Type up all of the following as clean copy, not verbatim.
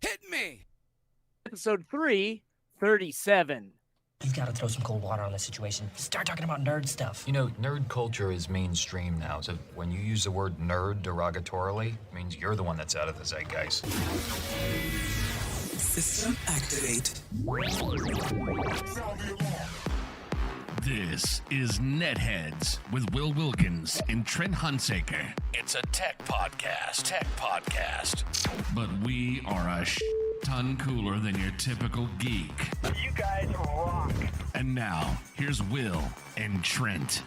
Hit me! Episode 337. You've got to throw some cold water on this situation. Start talking about nerd stuff. You know, nerd culture is mainstream now, so when you use the word nerd derogatorily, it means you're the one that's out of the zeitgeist. System activate. This is NetHeads with Will Wilkins and Trent Hunsaker. It's a tech podcast. But we are a ton cooler than your typical geek. You guys rock. And now, here's Will and Trent.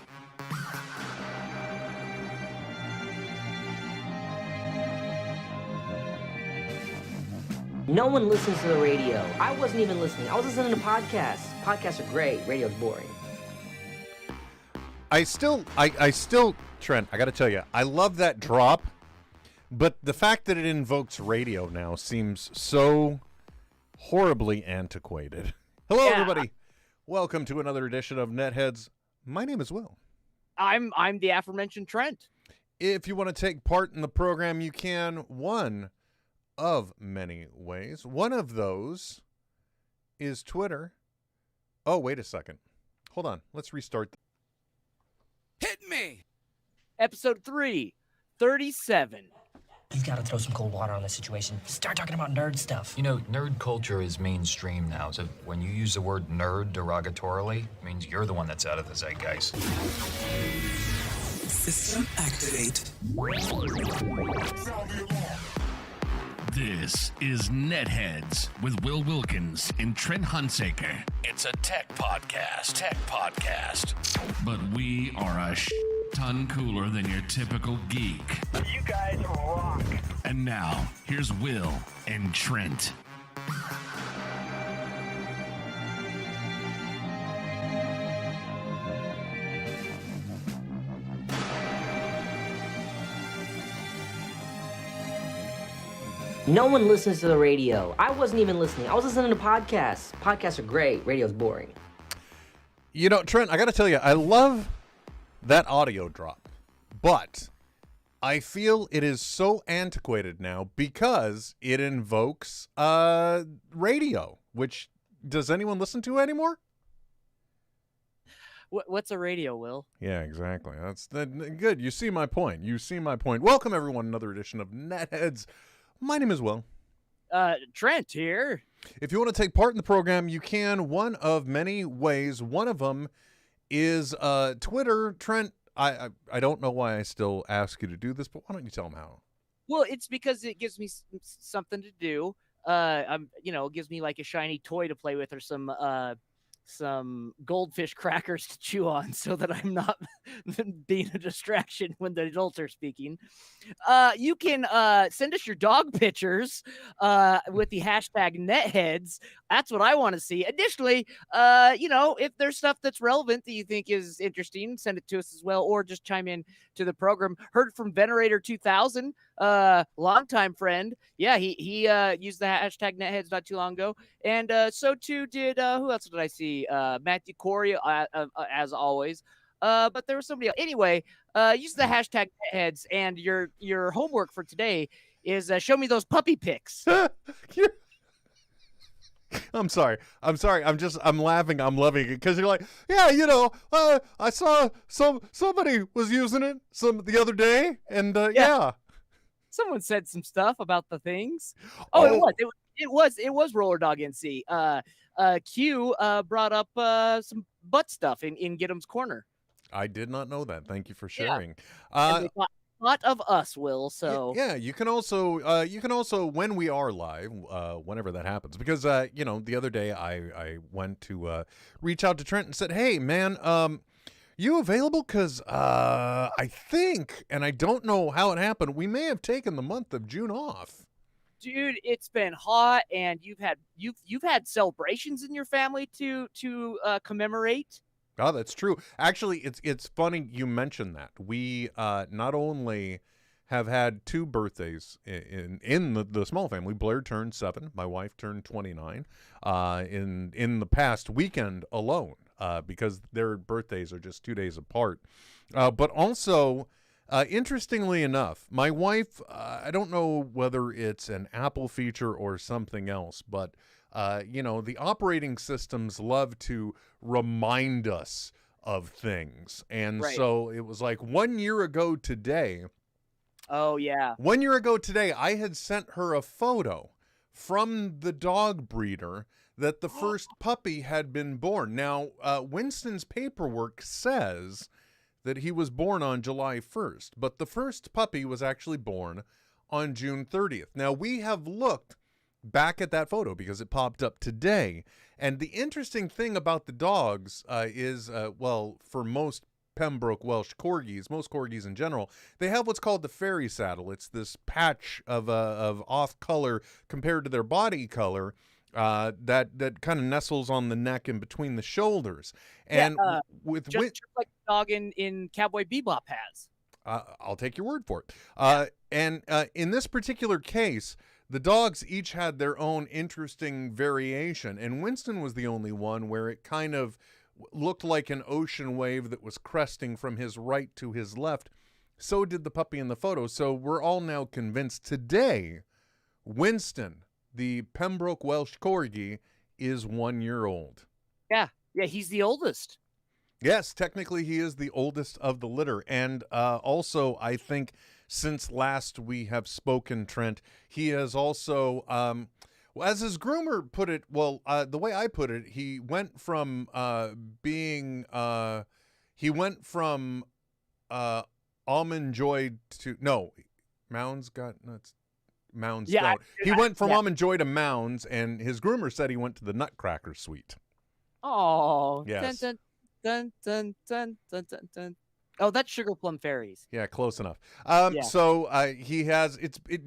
No one listens to the radio. I wasn't even listening. I was listening to podcasts. Podcasts are great. Radio's boring. I still, Trent, I got to tell you, I love that drop, but the fact that it invokes radio now seems so horribly antiquated. Hello, everybody. Welcome to another edition of NetHeads. My name is Will. I'm the aforementioned Trent. If you want to take part in the program, you can one of many ways. One of those is Twitter. Oh, wait a second. Hold on. Let's restart. Hit me! Episode 337. You've got to throw some cold water on this situation. Start talking about nerd stuff. You know, nerd culture is mainstream now, so when you use the word nerd derogatorily, it means you're the one that's out of the zeitgeist. System activate. This is NetHeads with Will Wilkins and Trent Hunsaker. It's a tech podcast. But we are a ton cooler than your typical geek. You guys rock. And now, here's Will and Trent. No one listens to the radio. I wasn't even listening. I was listening to podcasts. Podcasts are great. Radio's boring. You know, Trent, I got to tell you, I love that audio drop, but I feel it is so antiquated now because it invokes radio, which does anyone listen to anymore? What's a radio, Will? Yeah, exactly. That's good. You see my point. Welcome, everyone, another edition of NetHeads. My name is Will. Trent here. If you want to take part in the program, you can one of many ways. One of them is Twitter. Trent, I don't know why I still ask you to do this, but why don't you tell them how? Well, it's because it gives me something to do. It gives me like a shiny toy to play with or some goldfish crackers to chew on so that I'm not being a distraction when the adults are speaking. You can send us your dog pictures with the hashtag NetHeads. That's what I want to see. Additionally, if there's stuff that's relevant that you think is interesting, send it to us as well, or just chime in to the program. Heard from Venerator 2000, longtime friend. Yeah, he used the hashtag NetHeads not too long ago. And so too did, who else did I see? Matthew Corey, as always. But there was somebody else. Anyway, use the hashtag NetHeads, and your homework for today is show me those puppy pics. I'm sorry. I'm laughing. I'm loving it because you're like, yeah, I saw somebody was using it the other day, and yeah. Someone said some stuff about the things. It was Roller Dog NC. Q brought up some butt stuff in Get 'Em's Corner. I did not know that. Thank you for sharing. And they thought of us, Will. So yeah, you can also when we are live, whenever that happens, because the other day I went to reach out to Trent and said, hey man, you available? Because I think, and I don't know how it happened, we may have taken the month of June off. Dude, it's been hot, and you've had celebrations in your family to commemorate. Oh, that's true. Actually, it's funny you mentioned that. We not only have had two birthdays in the small family. Blair turned 7. My wife turned 29 in the past weekend alone because their birthdays are just 2 days apart. But also Interestingly enough, my wife, I don't know whether it's an Apple feature or something else, but, the operating systems love to remind us of things. And Right. so it was like 1 year ago today. Oh, yeah. 1 year ago today, I had sent her a photo from the dog breeder that the first puppy had been born. Now, Winston's paperwork says that he was born on July 1st, but the first puppy was actually born on June 30th. Now, we have looked back at that photo because it popped up today. And the interesting thing about the dogs is, for most Pembroke Welsh corgis, most corgis in general, they have what's called the fairy saddle. It's this patch of off color compared to their body color that kind of nestles on the neck and between the shoulders. And with just like the dog in Cowboy Bebop has. I'll take your word for it. In this particular case, the dogs each had their own interesting variation, and Winston was the only one where it kind of looked like an ocean wave that was cresting from his right to his left. So did the puppy in the photo. So we're all now convinced today Winston, the Pembroke Welsh Corgi, is 1 year old. Yeah, he's the oldest. Yes, technically he is the oldest of the litter. And also, I think since last we have spoken, Trent, he has also, as his groomer put it, the way I put it, he went from almond joy to, no, Mounds got nuts. Mounds don't. He went from almond joy to Mounds, and his groomer said he went to the Nutcracker suite. Oh, yes. Dun, dun, dun, dun, dun, dun, dun. Oh, that's Sugar Plum Fairies. Yeah, close enough. So he has.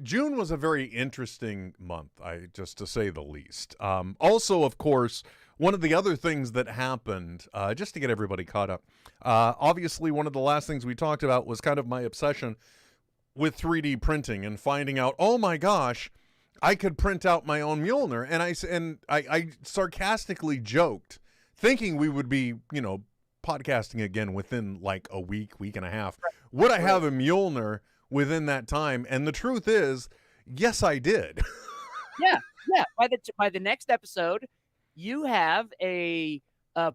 June was a very interesting month, just to say the least. Also, of course, one of the other things that happened, just to get everybody caught up. Obviously, one of the last things we talked about was kind of my obsession with 3D printing and finding out, oh my gosh, I could print out my own Mjolnir, and I sarcastically joked, thinking we would be, podcasting again within like a week and a half. Would I have a Mjolnir within that time? And the truth is, yes, I did. Yeah. By the next episode, you have a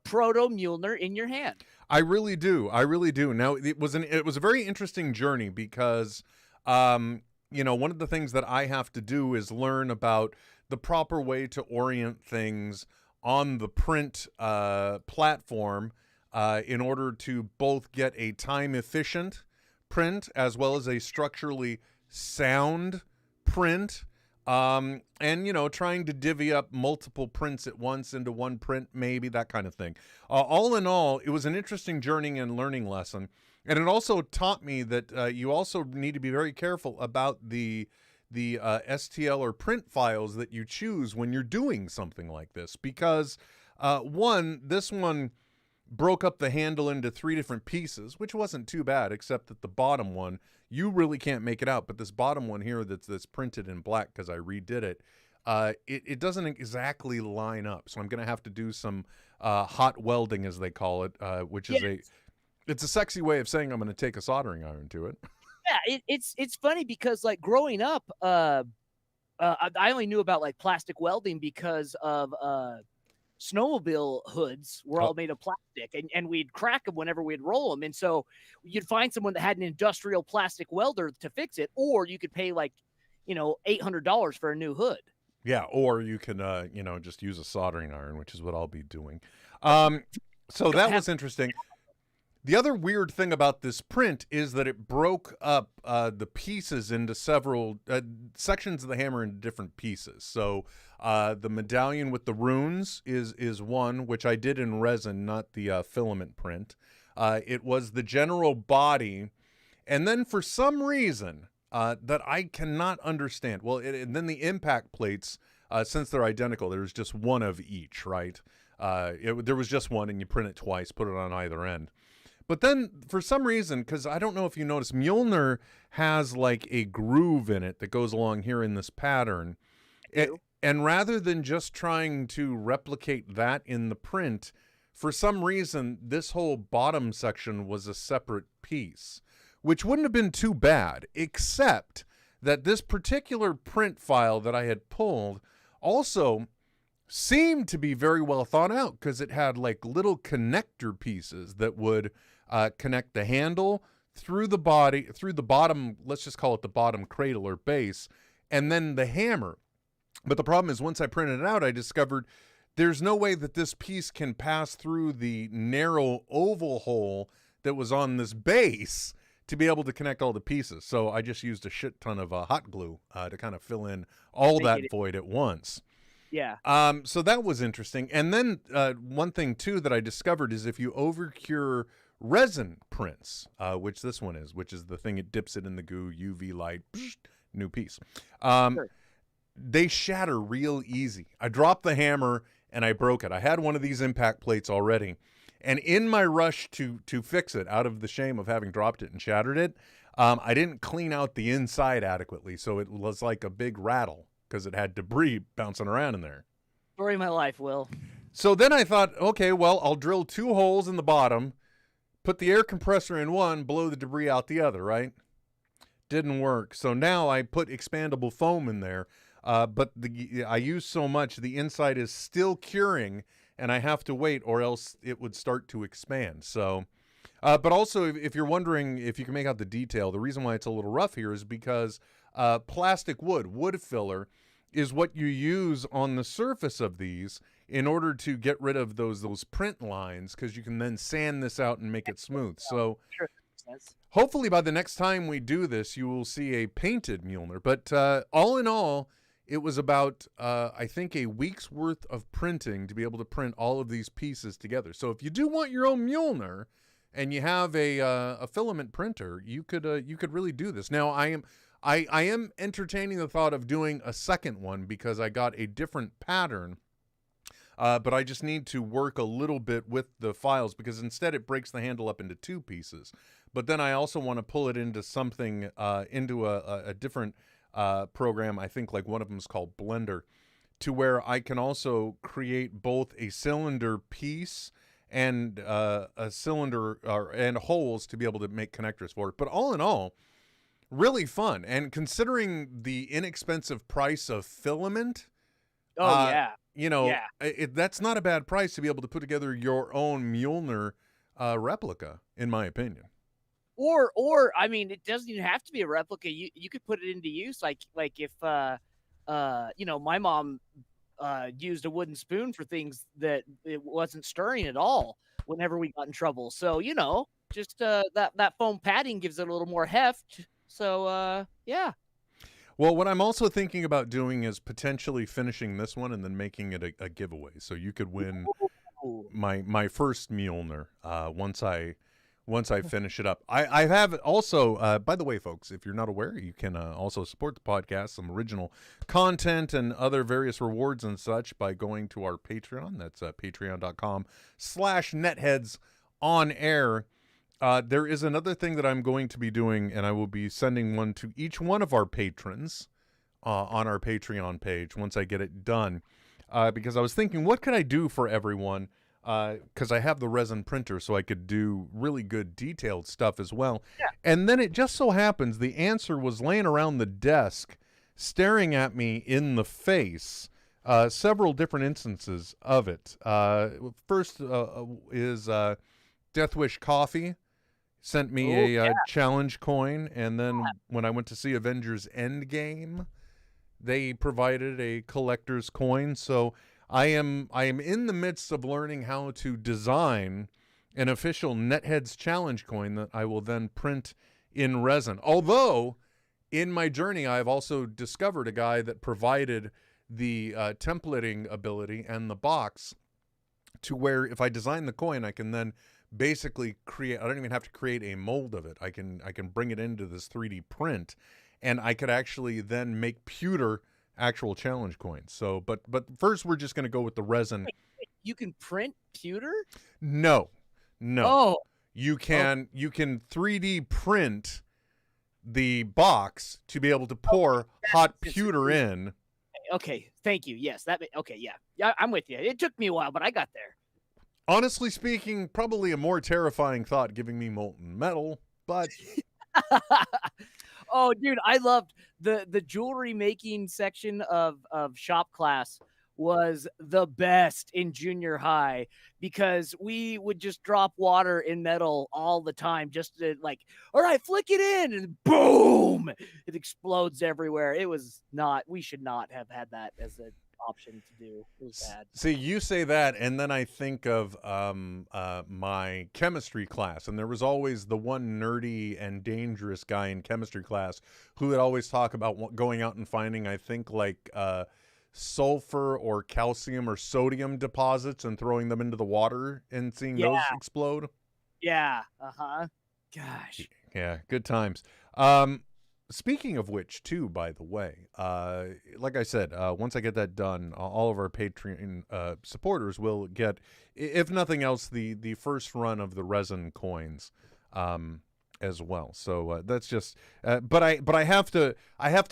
proto Mjolnir in your hand. I really do. Now, it was a very interesting journey because, one of the things that I have to do is learn about the proper way to orient things on the print platform in order to both get a time-efficient print as well as a structurally sound print. And, trying to divvy up multiple prints at once into one print, maybe, that kind of thing. All in all, it was an interesting journey and learning lesson. And it also taught me that you also need to be very careful about the STL or print files that you choose when you're doing something like this. Because, this one broke up the handle into 3 different pieces, which wasn't too bad, except that the bottom one, you really can't make it out. But this bottom one here that's printed in black, because I redid it, it doesn't exactly line up. So I'm going to have to do some hot welding, as they call it, which is it's a sexy way of saying I'm going to take a soldering iron to it. Yeah, it's funny because, like, growing up, I only knew about, like, plastic welding because of snowmobile hoods were all made of plastic, and we'd crack them whenever we'd roll them. And so you'd find someone that had an industrial plastic welder to fix it, or you could pay like, $800 for a new hood. Yeah. Or you can, just use a soldering iron, which is what I'll be doing. So that was interesting. The other weird thing about this print is that it broke up the pieces into several sections of the hammer into different pieces. So the medallion with the runes is one, which I did in resin, not the filament print. It was the general body. And then for some reason that I cannot understand, and then the impact plates, since they're identical, there's just one of each, right? There was just one, and you print it twice, put it on either end. But then, for some reason, because I don't know if you noticed, Mjolnir has like a groove in it that goes along here in this pattern. And rather than just trying to replicate that in the print, for some reason, this whole bottom section was a separate piece, which wouldn't have been too bad, except that this particular print file that I had pulled also seemed to be very well thought out, because it had like little connector pieces that would connect the handle through the body, through the bottom, let's just call it the bottom cradle or base, and then the hammer. But the problem is, once I printed it out, I discovered there's no way that this piece can pass through the narrow oval hole that was on this base to be able to connect all the pieces. So I just used a shit ton of hot glue to kind of fill in all that void at once. Yeah. So that was interesting. And then one thing too that I discovered is if you overcure resin prints, which this one is, which is the thing, it dips it in the goo, UV light, psh, new piece. Sure. They shatter real easy. I dropped the hammer and I broke it. I had one of these impact plates already. And in my rush to fix it, out of the shame of having dropped it and shattered it, I didn't clean out the inside adequately. So it was like a big rattle because it had debris bouncing around in there. Story of my life, Will. So then I thought, okay, well, I'll drill 2 holes in the bottom, put the air compressor in one, blow the debris out the other, right? Didn't work. So now I put expandable foam in there, but I use so much, the inside is still curing, and I have to wait or else it would start to expand. So, but also if you're wondering if you can make out the detail, the reason why it's a little rough here is because plastic wood filler is what you use on the surface of these in order to get rid of those print lines, because you can then sand this out and make it smooth. So hopefully by the next time we do this, you will see a painted Mjolnir. But all in all, it was about, I think, a week's worth of printing to be able to print all of these pieces together. So if you do want your own Mjolnir and you have a filament printer, you could really do this. Now, I am entertaining the thought of doing a second one because I got a different pattern, but I just need to work a little bit with the files, because instead it breaks the handle up into 2 pieces. But then I also want to pull it into something, into a different program. I think like one of them is called Blender, to where I can also create both a cylinder piece and a cylinder and holes to be able to make connectors for it. But all in all, really fun. And considering the inexpensive price of filament, that's not a bad price to be able to put together your own Mjolnir replica, in my opinion. Or I mean, it doesn't even have to be a replica. You could put it into use, like if my mom used a wooden spoon for things that it wasn't stirring at all whenever we got in trouble. So just that foam padding gives it a little more heft. So yeah. Well, what I'm also thinking about doing is potentially finishing this one and then making it a giveaway. So you could win my first Mjolnir once I finish it up. I have also, by the way, folks, if you're not aware, you can also support the podcast, some original content and other various rewards and such by going to our Patreon. That's patreon.com/netheadsonair. There is another thing that I'm going to be doing, and I will be sending one to each one of our patrons on our Patreon page once I get it done. Because I was thinking, what could I do for everyone? Because I have the resin printer, so I could do really good detailed stuff as well. Yeah. And then it just so happens the answer was laying around the desk, staring at me in the face. Several different instances of it. First is Death Wish Coffee sent me a challenge coin, and then when I went to see Avengers Endgame, they provided a collector's coin. So I am in the midst of learning how to design an official NetHeads challenge coin that I will then print in resin. Although in my journey, I've also discovered a guy that provided the templating ability and the box to where if I design the coin, I can then basically create, I don't even have to create a mold of it. I can bring it into this 3D print, and I could actually then make pewter actual challenge coins. So, but first we're just going to go with the resin. Wait, you can print pewter? No. Oh. You can 3D print the box to be able to pour hot pewter in. Okay, thank you. Yes, yeah, I'm with you. It took me a while, but I got there. Honestly speaking, probably a more terrifying thought giving me molten metal, but Oh, dude, I loved the jewelry making section of shop class was the best in junior high because we would just drop water in metal all the time just to like, all right, flick it in and boom, it explodes everywhere. It was not, we should not have had that as an option to do. It was bad. See, you say that, and then I think of my chemistry class, and there was always the one nerdy and dangerous guy in chemistry class who would always talk about going out and finding, I think, like sulfur or calcium or sodium deposits and throwing them into the water and seeing those explode. Yeah. Gosh. Yeah, good times. Speaking of which, too, by the way, like I said, once I get that done, all of our Patreon supporters will get, if nothing else, the first run of the resin coins as well. So that's just, but I have to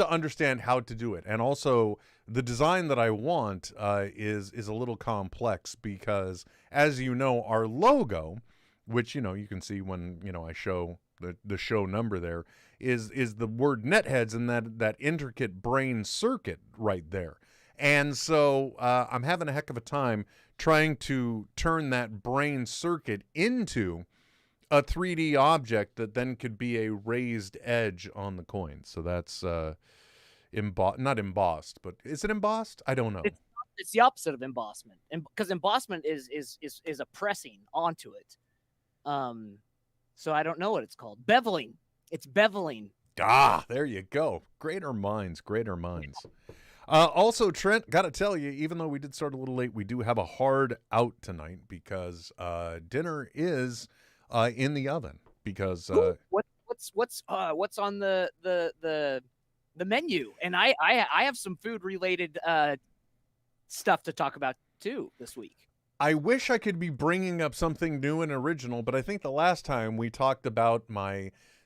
understand how to do it, and also the design that I want is a little complex because, as you know, our logo, which you can see when I show the show number there, is the word NetHeads and that intricate brain circuit right there. And so I'm having a heck of a time trying to turn that brain circuit into a 3D object that then could be a raised edge on the coin. So that's not embossed, but is it embossed? I don't know. It's the opposite of embossment, because embossment is a pressing onto it. So I don't know what it's called. Beveling. It's beveling. Ah, there you go. Greater minds. Also, Trent, got to tell you, even though we did start a little late, we do have a hard out tonight because dinner is in the oven. Because what's on the menu? And I have some food related stuff to talk about too this week. I wish I could be bringing up something new and original, but I think the last time we talked about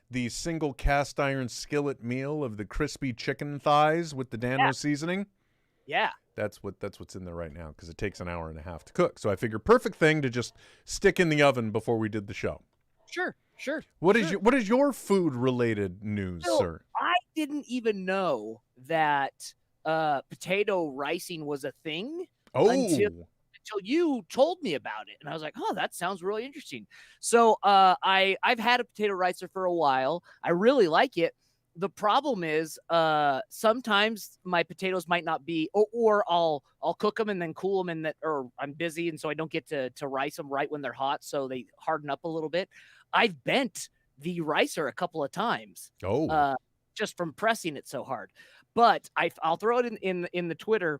the single cast iron skillet meal of the crispy chicken thighs with the Dano seasoning. Yeah. That's what's in there right now because it takes an hour and a half to cook. So I figured perfect thing to just stick in the oven before we did the show. Sure. What is your food related news, sir? I didn't even know that potato ricing was a thing. Until you told me about it. And I was like, oh, that sounds really interesting. So I've had a potato ricer for a while. I really like it. The problem is sometimes my potatoes might not be, or I'll cook them and then cool them, and or I'm busy, and so I don't get to rice them right when they're hot, so they harden up a little bit. I've bent the ricer a couple of times. Just from pressing it so hard. But I'll throw it in the Twitter.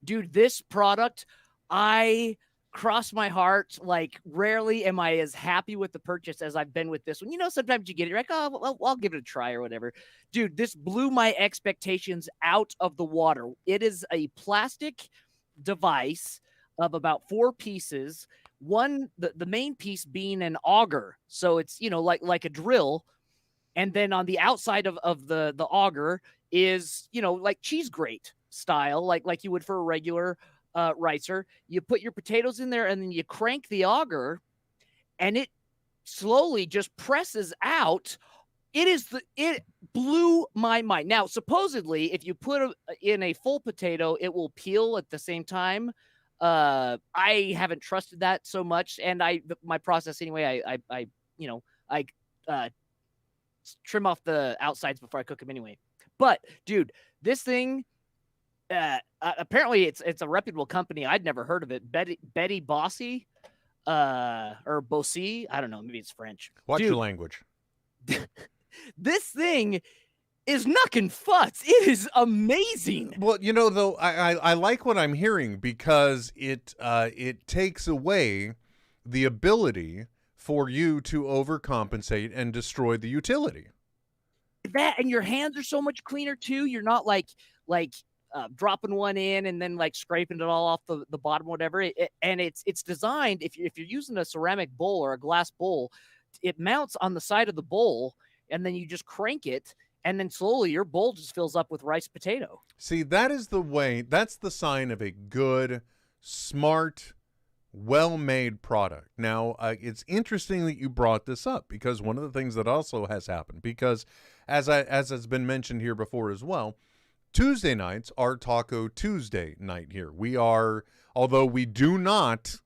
Dude, this product, I cross my heart. Like, rarely am I as happy with the purchase as I've been with this one. Sometimes you get it, you're like, oh, well, I'll give it a try or whatever. Dude, this blew my expectations out of the water. It is a plastic device of about 4 pieces. One, the main piece being an auger. So it's, like a drill. And then on the outside of the auger is, like cheese grate style, like you would for a regular ricer. You put your potatoes in there and then you crank the auger and it slowly just presses out. It blew my mind. Now, supposedly, if you put in a full potato, it will peel at the same time. I haven't trusted that so much, and my process anyway. I trim off the outsides before I cook them anyway. But dude, this thing. Apparently it's a reputable company. I'd never heard of it. Betty Bossy, or Bossy. I don't know. Maybe it's French. Watch your language. This thing is knuckin' futz. It is amazing. Well, though, I like what I'm hearing because it takes away the ability for you to overcompensate and destroy the utility. That, and your hands are so much cleaner too. You're not like dropping one in and then like scraping it all off the bottom, whatever. And it's designed, if you're using a ceramic bowl or a glass bowl, it mounts on the side of the bowl, and then you just crank it, and then slowly your bowl just fills up with rice potato. See, that's the sign of a good, smart well-made product. Now, it's interesting that you brought this up, because one of the things that also has happened, because as has been mentioned here before as well, Tuesday nights are Taco Tuesday night here. We are, although we do not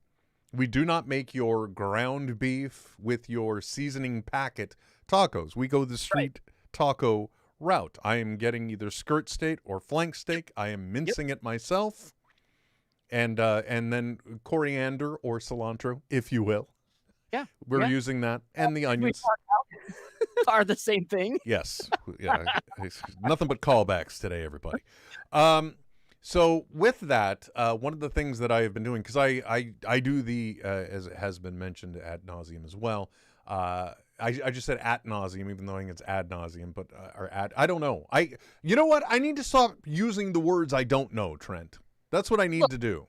make your ground beef with your seasoning packet tacos. We go the street taco route. I am getting either skirt steak or flank steak. I am mincing it myself. And then coriander or cilantro, if you will. Yeah. We're using that. And the onions. Are the same thing. Yes. Yeah. Nothing but callbacks today, everybody. So with that, one of the things that I have been doing, because I do the, as it has been mentioned ad nauseum as well, I just said at nauseum, even though I think it's ad nauseum, but, I don't know. You know what? I need to stop using the words I don't know, Trent. That's what I need to do.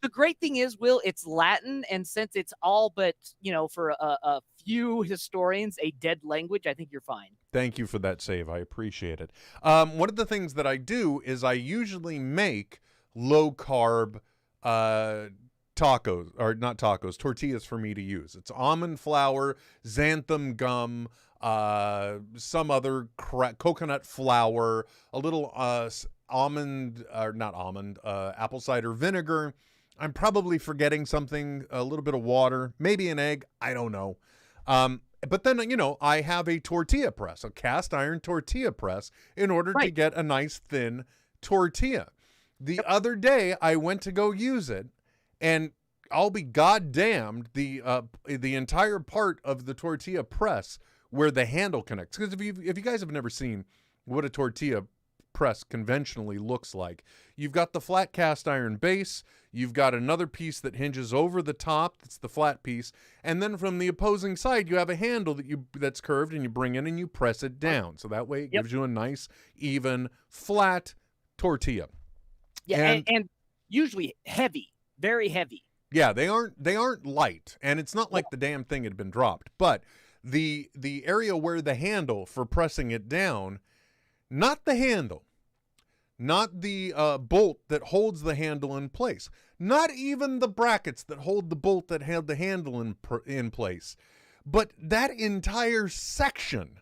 The great thing is, Will, it's Latin, and since it's all but, for a few historians, a dead language, I think you're fine. Thank you for that save. I appreciate it. One of the things that I do is I usually make low-carb tacos, or not tacos, tortillas for me to use. It's almond flour, xanthan gum, some other coconut flour, a little apple cider vinegar. I'm probably forgetting something, a little bit of water, maybe an egg. I don't know. But then, I have a tortilla press, a cast iron tortilla press, in order to get a nice thin tortilla. The other day, I went to go use it, and I'll be goddamned, the entire part of the tortilla press where the handle connects. Because if you guys have never seen what a tortilla press conventionally looks like, you've got the flat cast iron base, you've got another piece that hinges over the top, that's the flat piece, and then from the opposing side you have a handle that's curved, and you bring in and you press it down, so that way it gives you a nice even flat tortilla. Yeah, and usually heavy, very heavy. Yeah, they aren't light, and it's not like the damn thing had been dropped, but the area where the handle for pressing it down, not the handle, not the bolt that holds the handle in place, not even the brackets that hold the bolt that held the handle in place, but that entire section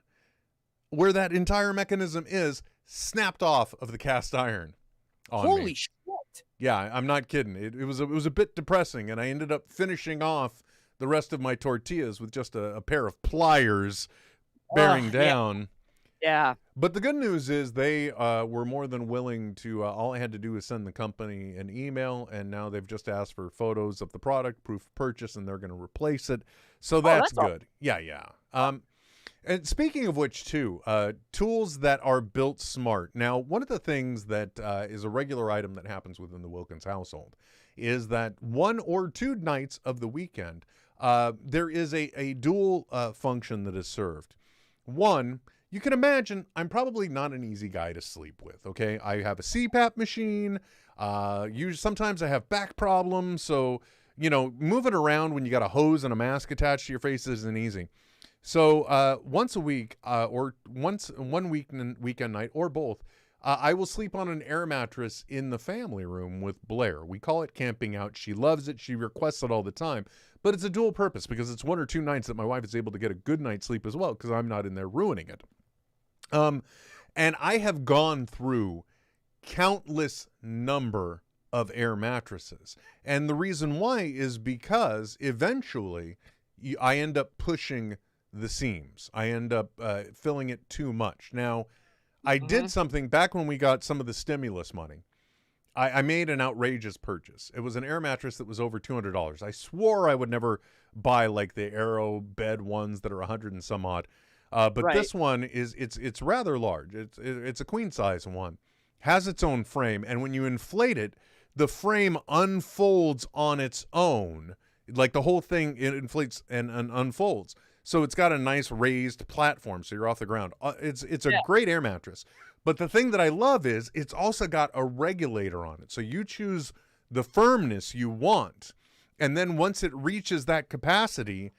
where that entire mechanism is snapped off of the cast iron on me. Holy shit. Yeah, I'm not kidding. It was a bit depressing, and I ended up finishing off the rest of my tortillas with just a pair of pliers bearing down. Yeah. But the good news is they were more than willing to, all I had to do was send the company an email, and now they've just asked for photos of the product, proof of purchase, and they're going to replace it. So that's good. Awesome. Yeah. And speaking of which, too, tools that are built smart. Now, one of the things that is a regular item that happens within the Wilkins household is that 1 or 2 nights of the weekend, there is a dual function that is served. One, you can imagine I'm probably not an easy guy to sleep with, okay? I have a CPAP machine. Sometimes I have back problems, so, moving around when you got a hose and a mask attached to your face isn't easy. So once a week, or one weekend night, or both, I will sleep on an air mattress in the family room with Blair. We call it camping out. She loves it. She requests it all the time. But it's a dual purpose, because it's 1 or 2 nights that my wife is able to get a good night's sleep as well, because I'm not in there ruining it. And I have gone through countless number of air mattresses. And the reason why is because eventually I end up pushing the seams. I end up filling it too much. Now, I did something back when we got some of the stimulus money. I made an outrageous purchase. It was an air mattress that was over $200. I swore I would never buy like the Aero bed ones that are 100 and some odd. But this one it's rather large. It's a queen size one. Has its own frame, and when you inflate it, the frame unfolds on its own. Like the whole thing, it inflates and unfolds. So it's got a nice raised platform, so you're off the ground. It's a great air mattress. But the thing that I love is it's also got a regulator on it. So you choose the firmness you want. And then once it reaches that capacity,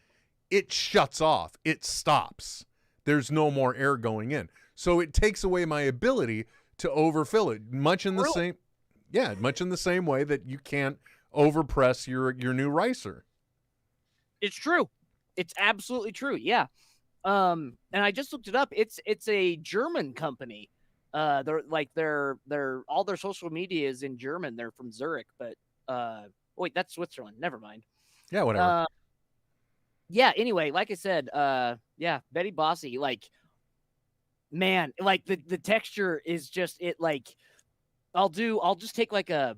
it shuts off. It stops. There's no more air going in. So it takes away my ability to overfill it. Much in the same way that you can't overpress your new ricer. It's true. It's absolutely true. Yeah. And I just looked it up. It's a German company. They're all their social media is in German. They're from Zurich, but wait, that's Switzerland. Never mind. Yeah, whatever. Yeah, anyway, like I said, yeah, Betty Bossy, like, man, like the texture is just it. Like, I'll just take like a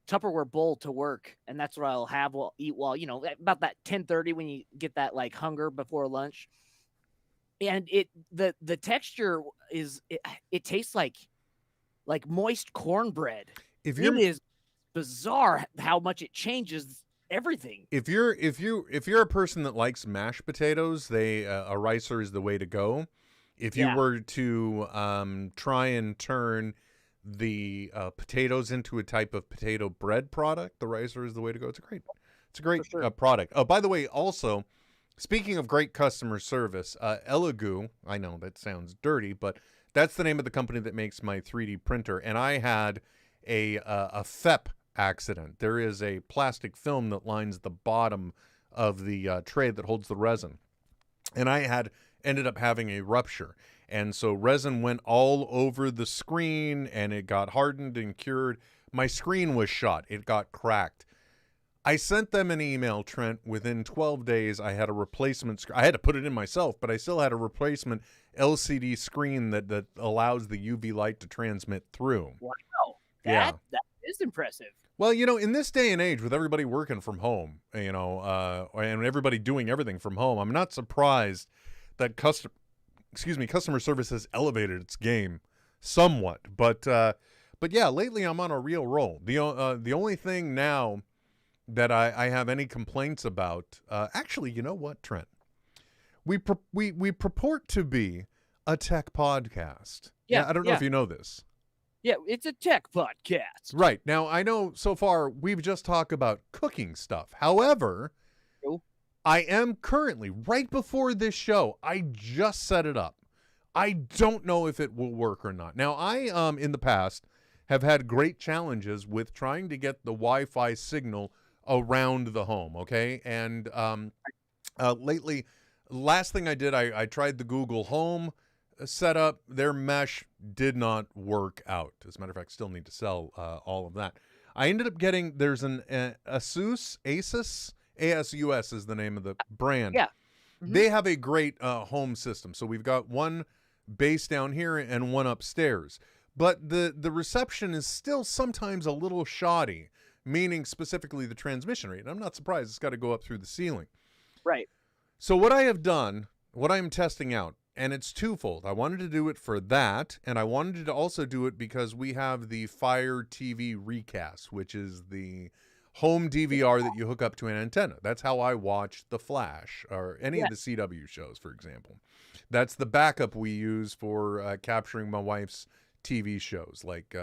Tupperware bowl to work, and that's what I'll have eat while, you know, about that 10:30 when you get that like hunger before lunch. And the texture is it tastes like moist cornbread. If It is bizarre how much it changes everything. If you're a person that likes mashed potatoes, a ricer is the way to go. If you were to try and turn the potatoes into a type of potato bread product, the ricer is the way to go. It's a great product. Oh, by the way, also, speaking of great customer service, Elegoo, I know that sounds dirty, but that's the name of the company that makes my 3D printer. And I had a FEP accident. There is a plastic film that lines the bottom of the tray that holds the resin. And I ended up having a rupture. And so resin went all over the screen, and it got hardened and cured. My screen was shot. It got cracked. I sent them an email, Trent. Within 12 days, I had a replacement screen. I had to put it in myself, but I still had a replacement LCD screen that allows the UV light to transmit through. Wow. Yeah. That is impressive. Well, you know, in this day and age, with everybody working from home, you know, and everybody doing everything from home, I'm not surprised that customer service has elevated its game somewhat. But yeah, lately I'm on a real roll. The only thing now that I have any complaints about, actually, you know what, Trent? We purport to be a tech podcast. Yeah, I don't know if you know this. Yeah, it's a tech podcast. Right. Now, I know so far we've just talked about cooking stuff. However, I am currently, right before this show, I just set it up. I don't know if it will work or not. Now, I, in the past, have had great challenges with trying to get the Wi-Fi signal around the home, okay? And lately, last thing I did, I tried the Google Home setup. Their mesh did not work out. As a matter of fact, still need to sell all of that. I ended up getting, there's an Asus, ASUS is the name of the brand. Yeah. Mm-hmm. They have a great home system. So we've got one base down here and one upstairs. But the reception is still sometimes a little shoddy, meaning specifically the transmission rate. And I'm not surprised. It's got to go up through the ceiling. Right. So what I have done, what I am testing out, and it's twofold. I wanted to do it for that, and I wanted to also do it because we have the Fire TV Recast, which is the home DVR that you hook up to an antenna. That's how I watch The Flash or any of the CW shows, for example. That's the backup we use for capturing my wife's TV shows, like,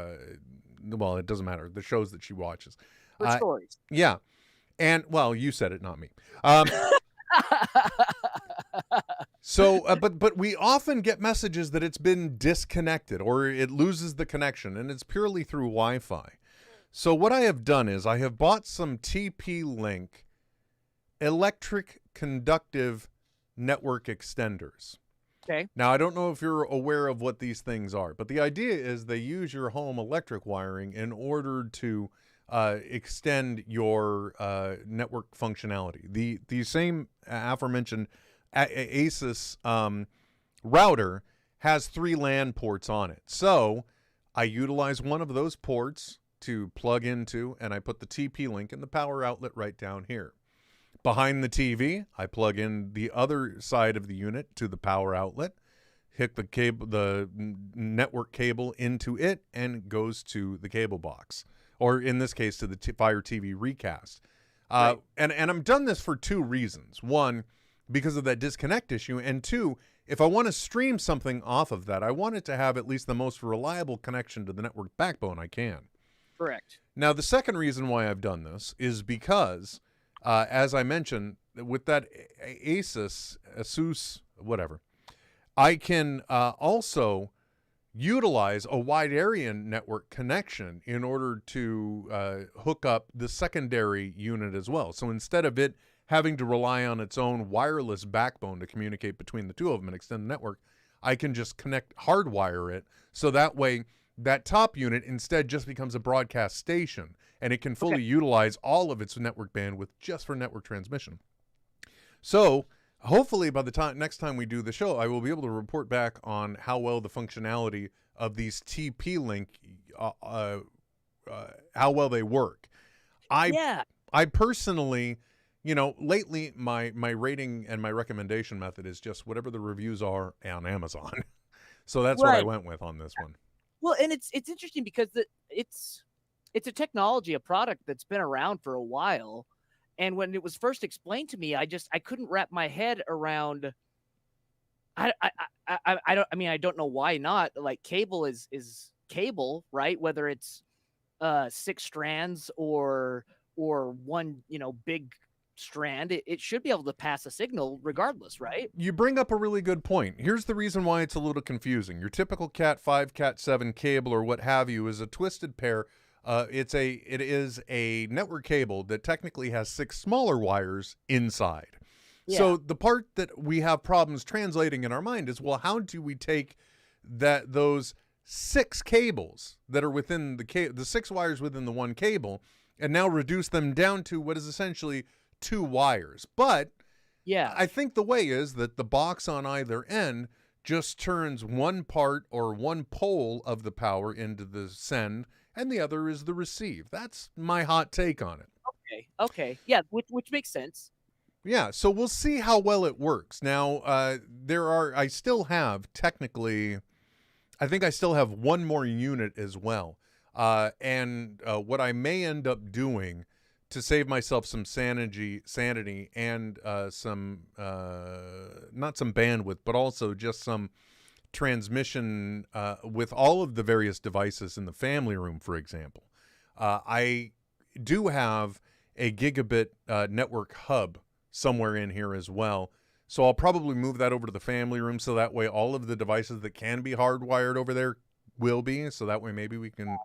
well, it doesn't matter, the shows that she watches. For stories. Yeah. And, well, you said it, not me. So, but we often get messages that it's been disconnected or it loses the connection, and it's purely through Wi-Fi. So what I have done is I have bought some TP-Link electric conductive network extenders. Okay. Now, I don't know if you're aware of what these things are, but the idea is they use your home electric wiring in order to extend your network functionality. The same aforementioned Asus router has 3 LAN ports on it. So I utilize one of those ports to plug into, and I put the TP-Link in the power outlet right down here. Behind the TV, I plug in the other side of the unit to the power outlet, hook the cable, the network cable into it, and it goes to the cable box, or in this case, to the Fire TV Recast. Right. And I'm done this for 2 reasons. One, because of that disconnect issue, and 2, if I want to stream something off of that, I want it to have at least the most reliable connection to the network backbone I can. Correct. Now, the second reason why I've done this is because, as I mentioned, with that Asus, whatever, I can also utilize a wide area network connection in order to hook up the secondary unit as well. So instead of it having to rely on its own wireless backbone to communicate between the two of them and extend the network, I can just hardwire it, so that way that top unit instead just becomes a broadcast station, and it can fully utilize all of its network bandwidth just for network transmission. So hopefully by the next time we do the show, I will be able to report back on how well the functionality of these TP-Link, how well they work. I personally, lately my rating and my recommendation method is just whatever the reviews are on Amazon. So that's what I went with on this one. Well, and it's interesting because it's a technology, a product that's been around for a while. And when it was first explained to me, I couldn't wrap my head around. I don't know why not. Like, cable is cable, right? Whether it's 6 strands or one, big strand, it should be able to pass a signal regardless, right? You bring up a really good point. Here's the reason why it's a little confusing. Your typical Cat 5, Cat 7 cable or what have you is a twisted pair. It is a network cable that technically has 6 smaller wires inside. Yeah. So the part that we have problems translating in our mind is, well, how do we take those 6 cables that are within the 6 wires within the one cable and now reduce them down to what is essentially 2 wires? But yeah, I think the way is that the box on either end just turns one part or one pole of the power into the send, and the other is the receive. That's my hot take on it. Okay. Yeah, which makes sense. Yeah, so we'll see how well it works. Now, I still have technically, I think I still have one more unit as well. And what I may end up doing to save myself some sanity and some, not some bandwidth, but also just some transmission with all of the various devices in the family room, for example. I do have a gigabit network hub somewhere in here as well. So I'll probably move that over to the family room, so that way all of the devices that can be hardwired over there will be. So that way maybe we can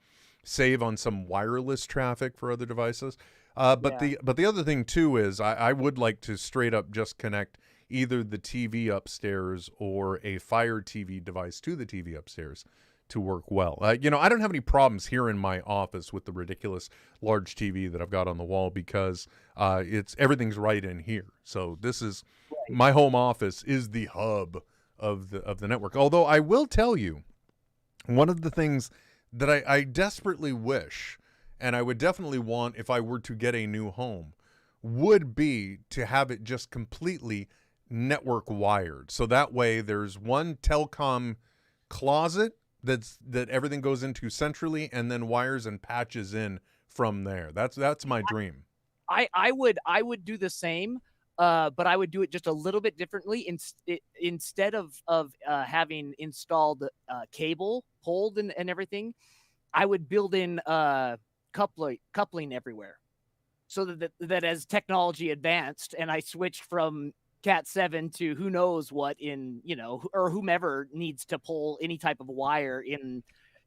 save on some wireless traffic for other devices. But the other thing too is I would like to straight up just connect either the TV upstairs or a Fire TV device to the TV upstairs to work well. I don't have any problems here in my office with the ridiculous large TV that I've got on the wall, because everything's right in here. So this is my home office is the hub of the network. Although I will tell you, one of the things that I desperately wish, and I would definitely want if I were to get a new home, would be to have it just completely network wired. So that way there's one telecom closet that everything goes into centrally, and then wires and patches in from there. That's my dream. I would do the same, but I would do it just a little bit differently. Instead of having installed cable pulled and everything, I would build in coupling everywhere, so that as technology advanced and I switched from Cat 7 to who knows what or whomever needs to pull any type of wire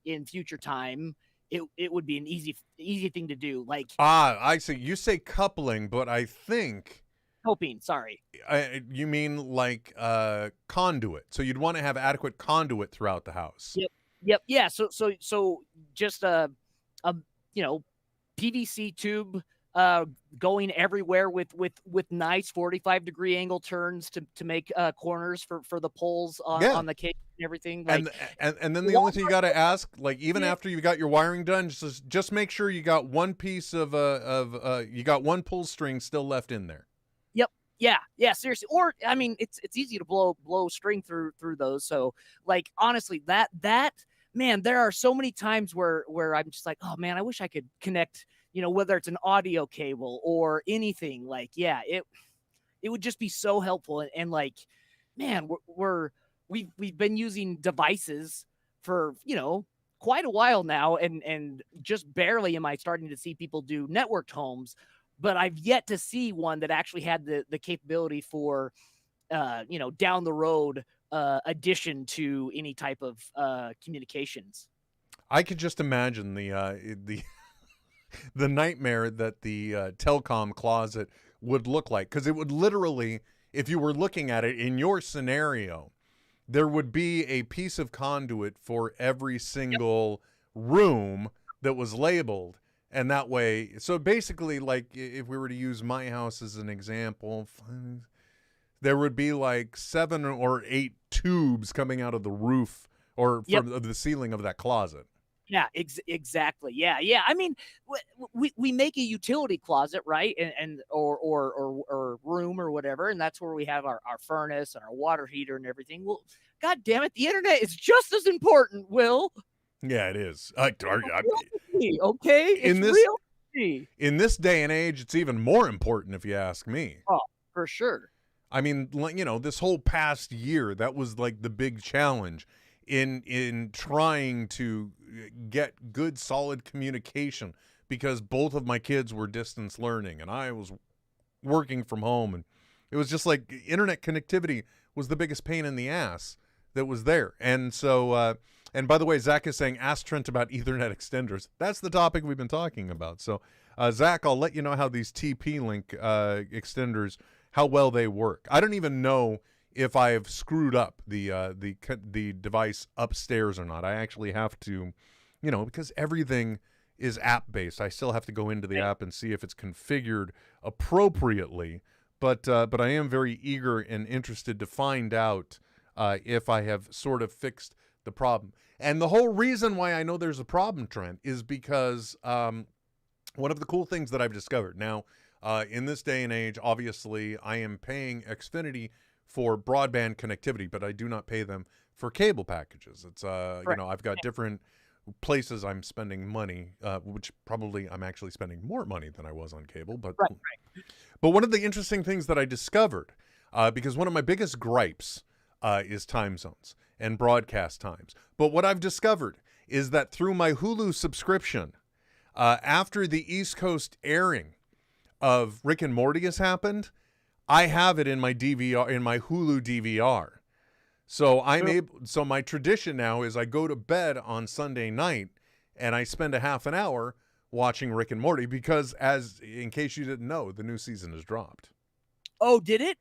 in future time, it would be an easy thing to do. Like, I see. You say coupling, but I think coping. Sorry, you mean like conduit. So you'd want to have adequate conduit throughout the house. Yep. Yeah. So just a PVC tube going everywhere with nice 45-degree angle turns to make corners for the poles on the cable and everything. Like, and then the only thing you got to ask, like, even after you got your wiring done, just make sure you got one piece of you got one pull string still left in there. Yep. Yeah. Seriously. Or I mean, it's easy to blow string through those. So, like, honestly, that man, there are so many times where I'm just like, oh man, I wish I could connect, whether it's an audio cable or anything. Like, yeah, it would just be so helpful. And like, man, we've been using devices for, quite a while now. And just barely am I starting to see people do networked homes, but I've yet to see one that actually had the capability for, down the road, addition to any type of communications. I could just imagine the the nightmare that the telecom closet would look like, because it would literally, if you were looking at it in your scenario, there would be a piece of conduit for every single room that was labeled. And that way, so basically, like, if we were to use my house as an example, there would be like 7 or 8 tubes coming out of the roof or from the ceiling of that closet. Yeah, exactly. Yeah. I mean, we make a utility closet, right? And or room or whatever, and that's where we have our furnace and our water heater and everything. Well, God damn it, the internet is just as important, Will. Yeah, it is. Okay, In this day and age, it's even more important, if you ask me. Oh, for sure. I mean, this whole past year, that was like the big challenge in trying to get good, solid communication, because both of my kids were distance learning and I was working from home, and it was just like internet connectivity was the biggest pain in the ass that was there. And so, and by the way, Zach is saying, ask Trent about Ethernet extenders. That's the topic we've been talking about. So, Zach, I'll let you know how these TP-Link extenders, how well they work. I don't even know if I have screwed up the device upstairs or not. I actually have to, because everything is app-based, I still have to go into the app and see if it's configured appropriately. But I am very eager and interested to find out if I have sort of fixed the problem. And the whole reason why I know there's a problem, Trent, is because one of the cool things that I've discovered now, in this day and age, obviously, I am paying Xfinity for broadband connectivity, but I do not pay them for cable packages. It's, I've got different places I'm spending money, which probably I'm actually spending more money than I was on cable. But But one of the interesting things that I discovered, because one of my biggest gripes is time zones and broadcast times. But what I've discovered is that through my Hulu subscription, after the East Coast airing of Rick and Morty has happened, I have it in my DVR, in my Hulu DVR. So so my tradition now is I go to bed on Sunday night and I spend a half an hour watching Rick and Morty, because in case you didn't know, the new season has dropped. Oh, did it?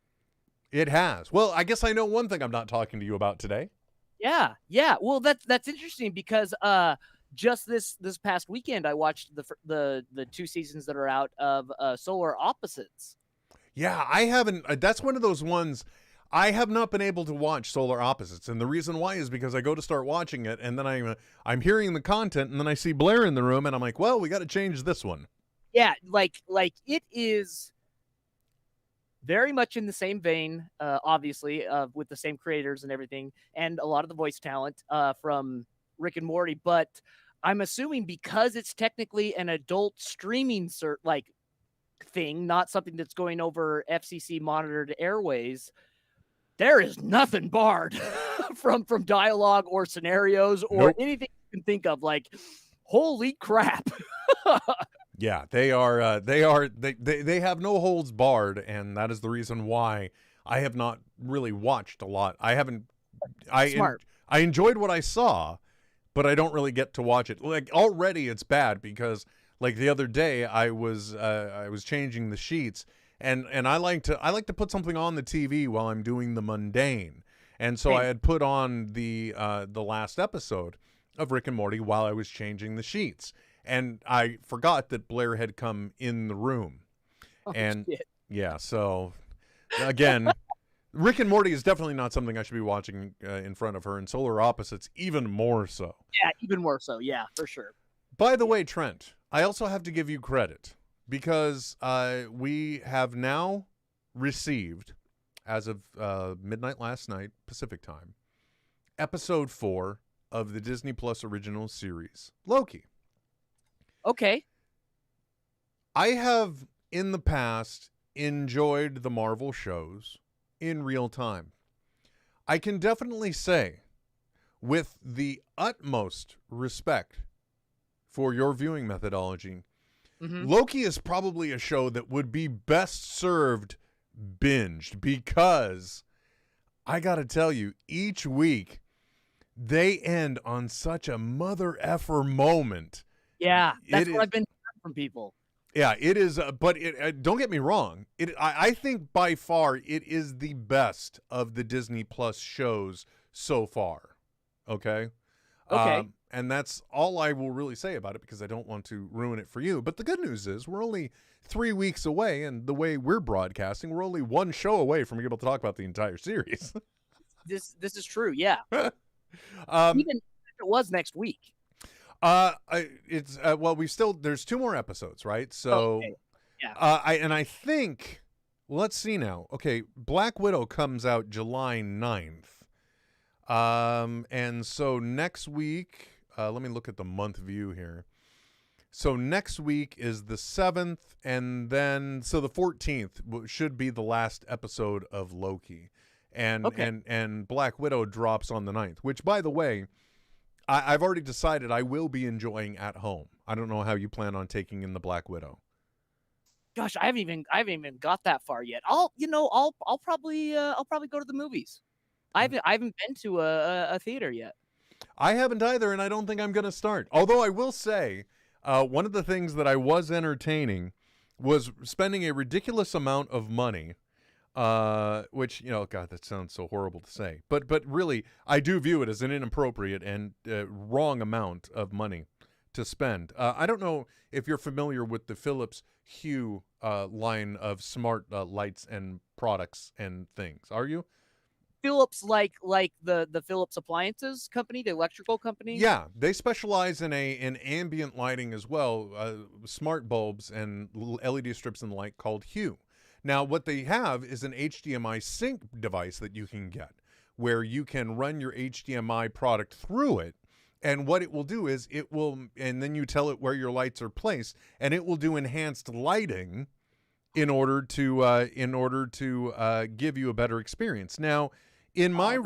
It has. Well, I guess I know one thing I'm not talking to you about today. Yeah. Well, that's interesting, because just this past weekend I watched the 2 seasons that are out of Solar Opposites. Yeah, I haven't. That's one of those ones I have not been able to watch, Solar Opposites, and the reason why is because I go to start watching it, and then I'm hearing the content, and then I see Blair in the room, and I'm like, well, we got to change this one. Yeah, like it is very much in the same vein, obviously, with the same creators and everything, and a lot of the voice talent from Rick and Morty. But I'm assuming because it's technically an adult streaming thing, not something that's going over FCC monitored airways, there is nothing barred from dialogue or scenarios or anything you can think of. Like, holy crap. Yeah, they have no holds barred, and that is the reason why I have not really watched a lot. Smart. I enjoyed what I saw, but I don't really get to watch it. Like, already it's bad because, like, the other day I was changing the sheets, and I like to put something on the TV while I'm doing the mundane. And so I had put on the last episode of Rick and Morty while I was changing the sheets. And I forgot that Blair had come in the room. Shit. Yeah, so again, Rick and Morty is definitely not something I should be watching in front of her, and Solar Opposites even more so. Yeah, even more so. Yeah, for sure. By the way, Trent, I also have to give you credit because we have now received, as of midnight last night, Pacific time, episode 4 of the Disney Plus original series, Loki. Okay. I have, in the past, enjoyed the Marvel shows in real time. I can definitely say, with the utmost respect for your viewing methodology, Loki is probably a show that would be best served binged, because I got to tell you, each week they end on such a mother effer moment. Yeah, that's It what is- I've been hearing from people. Yeah, it is. But don't get me wrong. I think by far it is the best of the Disney Plus shows so far. Okay. Okay. And that's all I will really say about it because I don't want to ruin it for you. But the good news is we're only 3 weeks away, and the way we're broadcasting, we're only one show away from being able to talk about the entire series. This is true. Yeah. Um, Even if it was next week. it's well, there's 2 more episodes, right? So, Okay. Yeah. I think, let's see now. Okay, Black Widow comes out July 9th. And so next week, let me look at the month view here. So next week is the 7th, and then so the 14th should be the last episode of Loki, and Okay. and Black Widow drops on the 9th. Which, by the way, I've already decided I will be enjoying at home. I don't know how you plan on taking in the Black Widow. Gosh, I haven't even got that far yet. I'll probably go to the movies. I haven't been to a theater yet. I haven't either, and I don't think I'm going to start. Although I will say, one of the things that I was entertaining was spending a ridiculous amount of money, which, God, that sounds so horrible to say. But really, I do view it as an inappropriate and wrong amount of money to spend. I don't know if you're familiar with the Philips Hue line of smart lights and products and things. Are you? Philips, like the Philips appliances company, the electrical company. Yeah, they specialize in ambient lighting as well, smart bulbs and LED strips and the like called Hue. Now, what they have is an HDMI sync device that you can get, where you can run your HDMI product through it, and what it will do is and then you tell it where your lights are placed, and it will do enhanced lighting in order to give you a better experience. Now, in my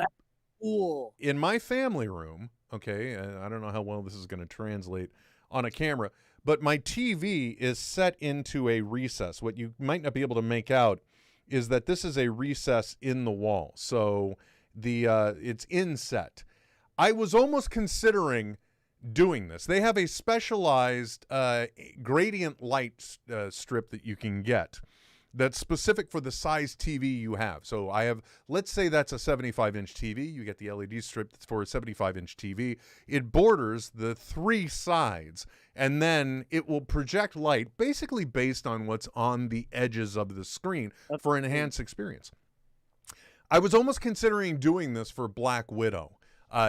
Cool. in my family room, okay, I don't know how well this is going to translate on a camera, but my TV is set into a recess. What you might not be able to make out is that this is a recess in the wall. So it's inset. I was almost considering doing this. They have a specialized gradient light strip that you can get that's specific for the size TV you have. So let's say that's a 75-inch TV. You get the LED strip that's for a 75-inch TV. It borders the 3 sides, and then it will project light basically based on what's on the edges of the screen for an enhanced experience. I was almost considering doing this for Black Widow,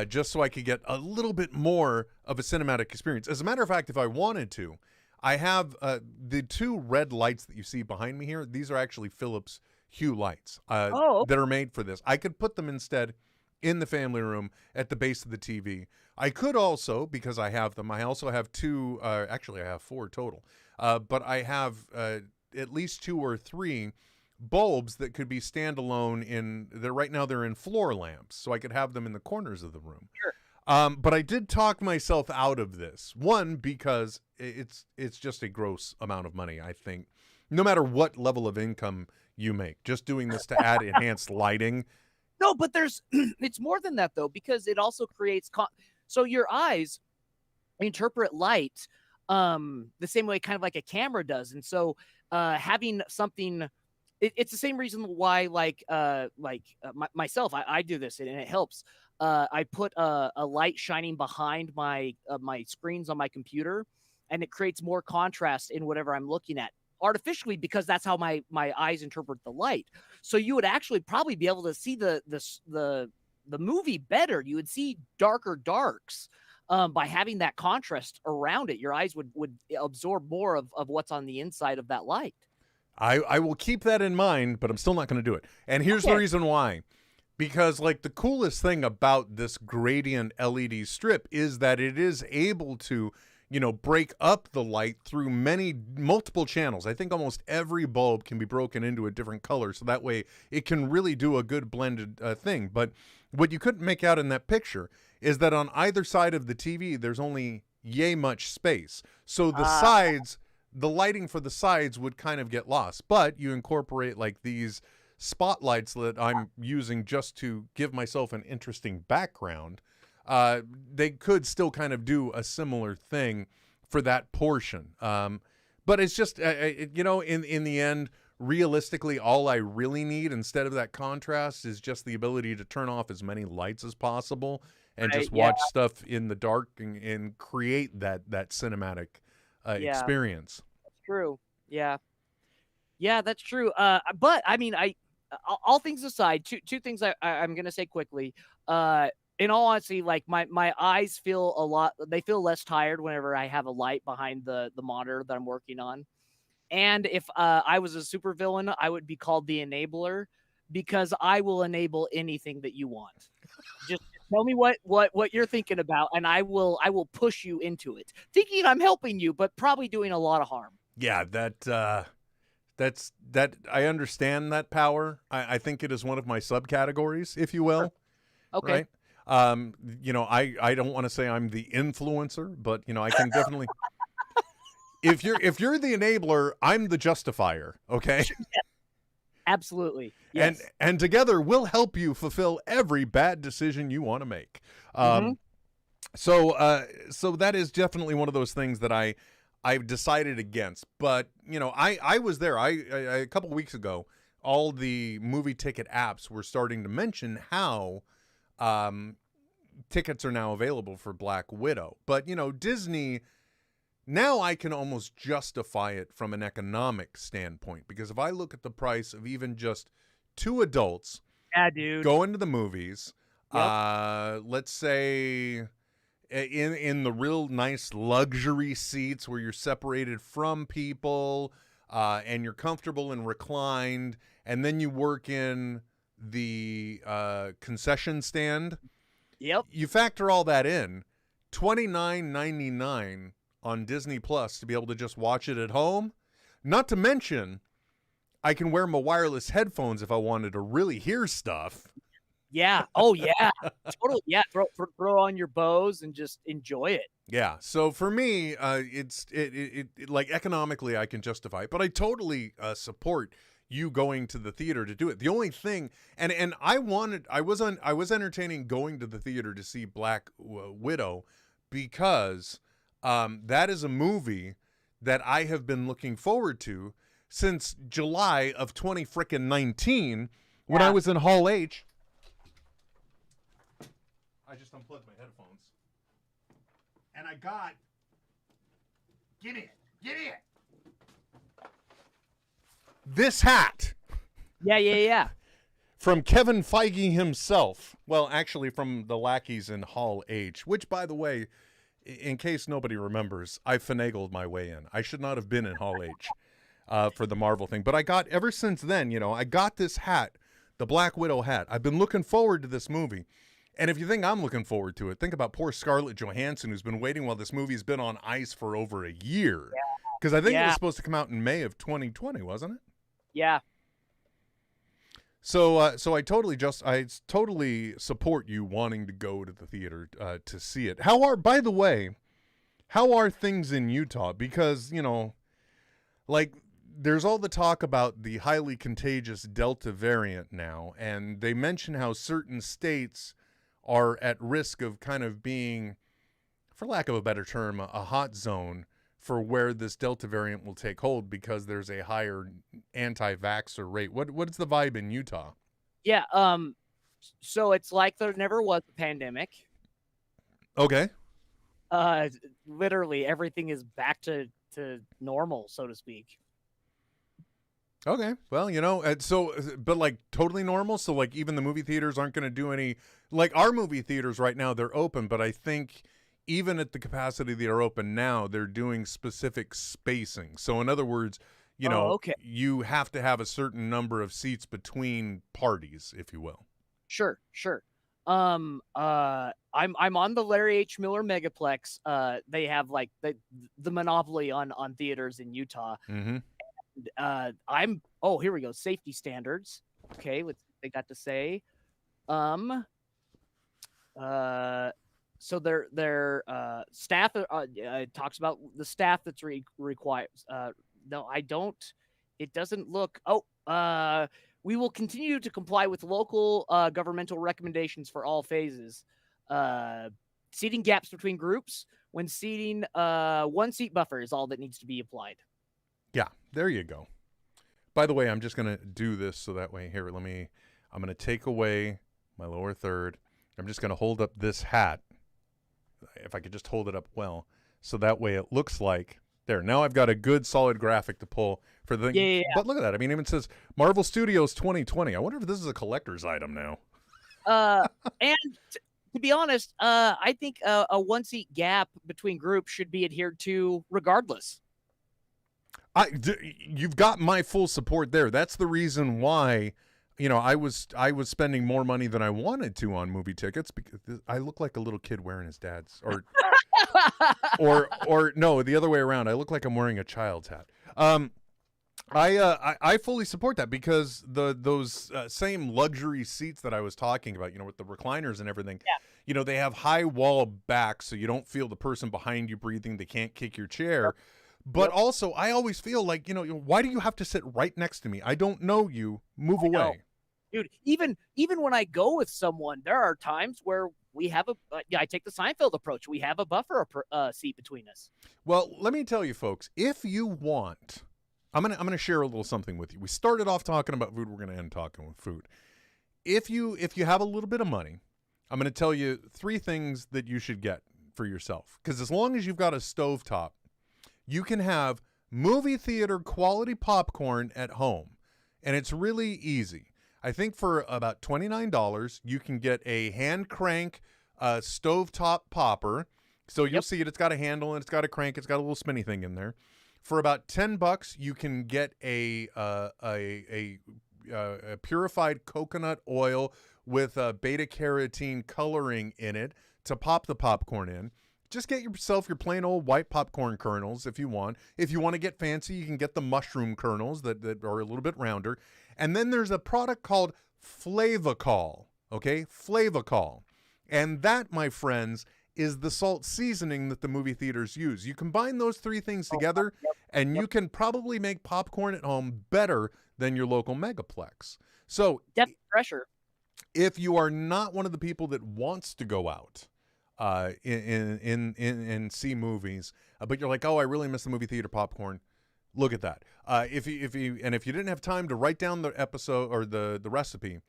just so I could get a little bit more of a cinematic experience. As a matter of fact, if I wanted to, I have the 2 red lights that you see behind me here. These are actually Philips Hue lights that are made for this. I could put them instead in the family room at the base of the TV. I could also, because I have them, I also have 2, actually I have 4 total, but I have at least 2 or 3 bulbs that could be standalone right now they're in floor lamps, so I could have them in the corners of the room. Sure. But I did talk myself out of this. One, because it's just a gross amount of money, I think. No matter what level of income you make, just doing this to add enhanced lighting. No, but it's more than that though, because it also creates so your eyes interpret light the same way kind of like a camera does. And so having something, it's the same reason why myself, I do this and it helps. I put a light shining behind my screens on my computer, and it creates more contrast in whatever I'm looking at artificially, because that's how my eyes interpret the light. So you would actually probably be able to see the movie better. You would see darker darks by having that contrast around it. Your eyes would absorb more of what's on the inside of that light. I will keep that in mind, but I'm still not going to do it. And here's the reason why. Because like the coolest thing about this gradient LED strip is that it is able to, break up the light through multiple channels. I think almost every bulb can be broken into a different color, so that way it can really do a good blended thing. But what you couldn't make out in that picture is that on either side of the TV, there's only yay much space. So the lighting for the sides would kind of get lost. But you incorporate like these spotlights that I'm using just to give myself an interesting background, they could still kind of do a similar thing for that portion. But it's just, you know, in the end, realistically, all I really need instead of that contrast is just the ability to turn off as many lights as possible and just watch stuff in the dark and create that cinematic experience. That's true. Yeah. Yeah, that's true. But I mean, all things aside, two things I'm going to say quickly. In all honesty, like my eyes feel they feel less tired whenever I have a light behind the monitor that I'm working on. And if I was a supervillain, I would be called the Enabler, because I will enable anything that you want. Just tell me what you're thinking about, and I will push you into it, thinking I'm helping you, but probably doing a lot of harm. Yeah, that's I understand that power. I think it is one of my subcategories, if you will. Okay. Right? You know, I don't want to say I'm the influencer, but you know, I can definitely. If you're the enabler, I'm the justifier. Okay. Absolutely. Yes. And together we'll help you fulfill every bad decision you want to make. So that is definitely one of those things that I've decided against. But you know, I was there. I a couple weeks ago, all the movie ticket apps were starting to mention how tickets are now available for Black Widow. But you know, Disney. Now I can almost justify it from an economic standpoint, because if I look at the price of even just two adults going to the movies, let's say in the real nice luxury seats where you're separated from people and you're comfortable and reclined, and then you work in the concession stand. Yep. You factor all that in, $29.99 on Disney Plus to be able to just watch it at home. Not to mention, I can wear my wireless headphones if I wanted to really hear stuff. Yeah. Oh yeah. Totally. Yeah. Throw on your bows and just enjoy it. Yeah. So for me, it's like economically I can justify it, but I totally support you going to the theater to do it. The only thing, and I was entertaining going to the theater to see Black Widow, because that is a movie that I have been looking forward to since July of 2019 when I was in Hall H. I just unplugged my headphones. And I got... Give me it! This hat. Yeah. From Kevin Feige himself. Well, actually from the lackeys in Hall H, which, by the way, in case nobody remembers, I finagled my way in. I should not have been in Hall H for the Marvel thing. But I got, ever since then, you know, I got this hat, the Black Widow hat. I've been looking forward to this movie. And if you think I'm looking forward to it, think about poor Scarlett Johansson, who's been waiting while this movie's been on ice for over a year. Because I think it was supposed to come out in May of 2020, wasn't it? Yeah. So I totally support you wanting to go to the theater to see it. By the way, how are things in Utah? Because, you know, like, there's all the talk about the highly contagious Delta variant now, and they mention how certain states are at risk of kind of being, for lack of a better term, a hot zone for where this Delta variant will take hold, because there's a higher anti-vaxxer rate. What is the vibe in Utah? Yeah. So it's like there never was a pandemic. Okay. Literally everything is back to normal, so to speak. Okay. Well, you know, but like totally normal. So like even the movie theaters aren't going to do any, like our movie theaters right now, they're open, but I think even at the capacity they are open now, they're doing specific spacing. So in other words, you know, you have to have a certain number of seats between parties, if you will. Sure. I'm on the Larry H. Miller Megaplex. They have like the monopoly on theaters in Utah. Mm-hmm. And, here we go. Safety standards. Okay, let's see what they got to say. So their staff talks about the staff that's required. No, I don't. It doesn't look. We will continue to comply with local governmental recommendations for all phases. Seating gaps between groups. When seating, 1 seat buffer is all that needs to be applied. Yeah, there you go. By the way, I'm just going to do this so that way, here, I'm going to take away my lower third. I'm just going to hold up this hat, if I could just hold it up well, so that way it looks like, there. Now I've got a good solid graphic to pull for the thing. Yeah. But look at that. I mean, it even says Marvel Studios 2020. I wonder if this is a collector's item now. And to be honest, I think a 1 seat gap between groups should be adhered to regardless. You've got my full support there. That's the reason why, I was spending more money than I wanted to on movie tickets, because I look like a little kid wearing his dad's, or no, the other way around. I look like I'm wearing a child's hat. I fully support that, because those same luxury seats that I was talking about, with the recliners and everything, they have high wall backs, so you don't feel the person behind you breathing. They can't kick your chair. But also, I always feel like, why do you have to sit right next to me? I don't know you. Move away. Dude, even when I go with someone, there are times where we have I take the Seinfeld approach. We have a buffer seat between us. Well, let me tell you, folks, if you want, I'm gonna share a little something with you. We started off talking about food. We're gonna end talking with food. If you have a little bit of money, I'm gonna tell you 3 things that you should get for yourself. Because as long as you've got a stovetop, you can have movie theater quality popcorn at home. And it's really easy. I think for about $29, you can get a hand crank stovetop popper. So you'll see it. It's got a handle and it's got a crank. It's got a little spinny thing in there. For about $10, you can get a purified coconut oil with beta carotene coloring in it to pop the popcorn in. Just get yourself your plain old white popcorn kernels if you want. If you want to get fancy, you can get the mushroom kernels that are a little bit rounder. And then there's a product called Flavacol, okay? Flavacol. And that, my friends, is the salt seasoning that the movie theaters use. You combine those 3 things together, and you can probably make popcorn at home better than your local megaplex. So, Depth pressure. If you are not one of the people that wants to go out, in see movies, but you're like, oh, I really miss the movie theater popcorn. Look at that. If you didn't have time to write down the episode or the recipe,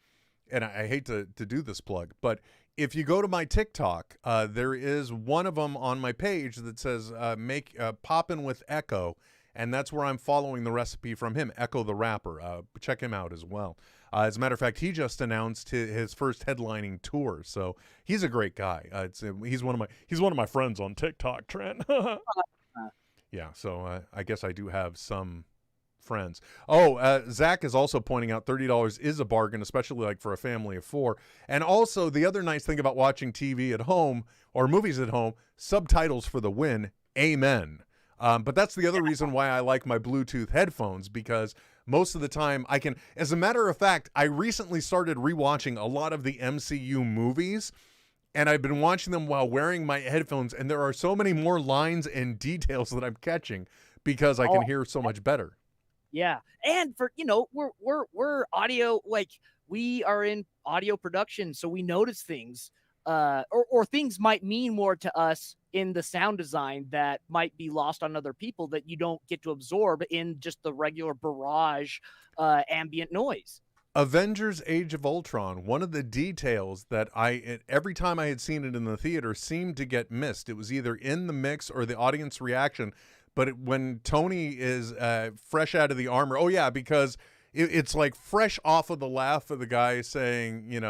and I hate to do this plug, but if you go to my TikTok, there is one of them on my page that says make poppin' with Echo, and that's where I'm following the recipe from him, Echo the Rapper. Check him out as well. As a matter of fact, he just announced his first headlining tour, so he's a great guy. He's one of my friends on TikTok, Trent. Yeah, so I guess I do have some friends. Oh, Zach is also pointing out $30 is a bargain, especially like for a family of 4. And also, the other nice thing about watching TV at home or movies at home, subtitles for the win. Amen. But that's the other reason why I like my Bluetooth headphones, because most of the time I can, as a matter of fact, I recently started rewatching a lot of the MCU movies, and I've been watching them while wearing my headphones, and there are so many more lines and details that I'm catching because I can hear so much better. Yeah. And for, we're audio, like we are in audio production, so we notice things, or things might mean more to us in the sound design that might be lost on other people that you don't get to absorb in just the regular barrage ambient noise. Avengers Age of Ultron, one of the details that every time I had seen it in the theater seemed to get missed. It was either in the mix or the audience reaction. But when Tony is fresh out of the armor, oh yeah, because it's like fresh off of the laugh of the guy saying, it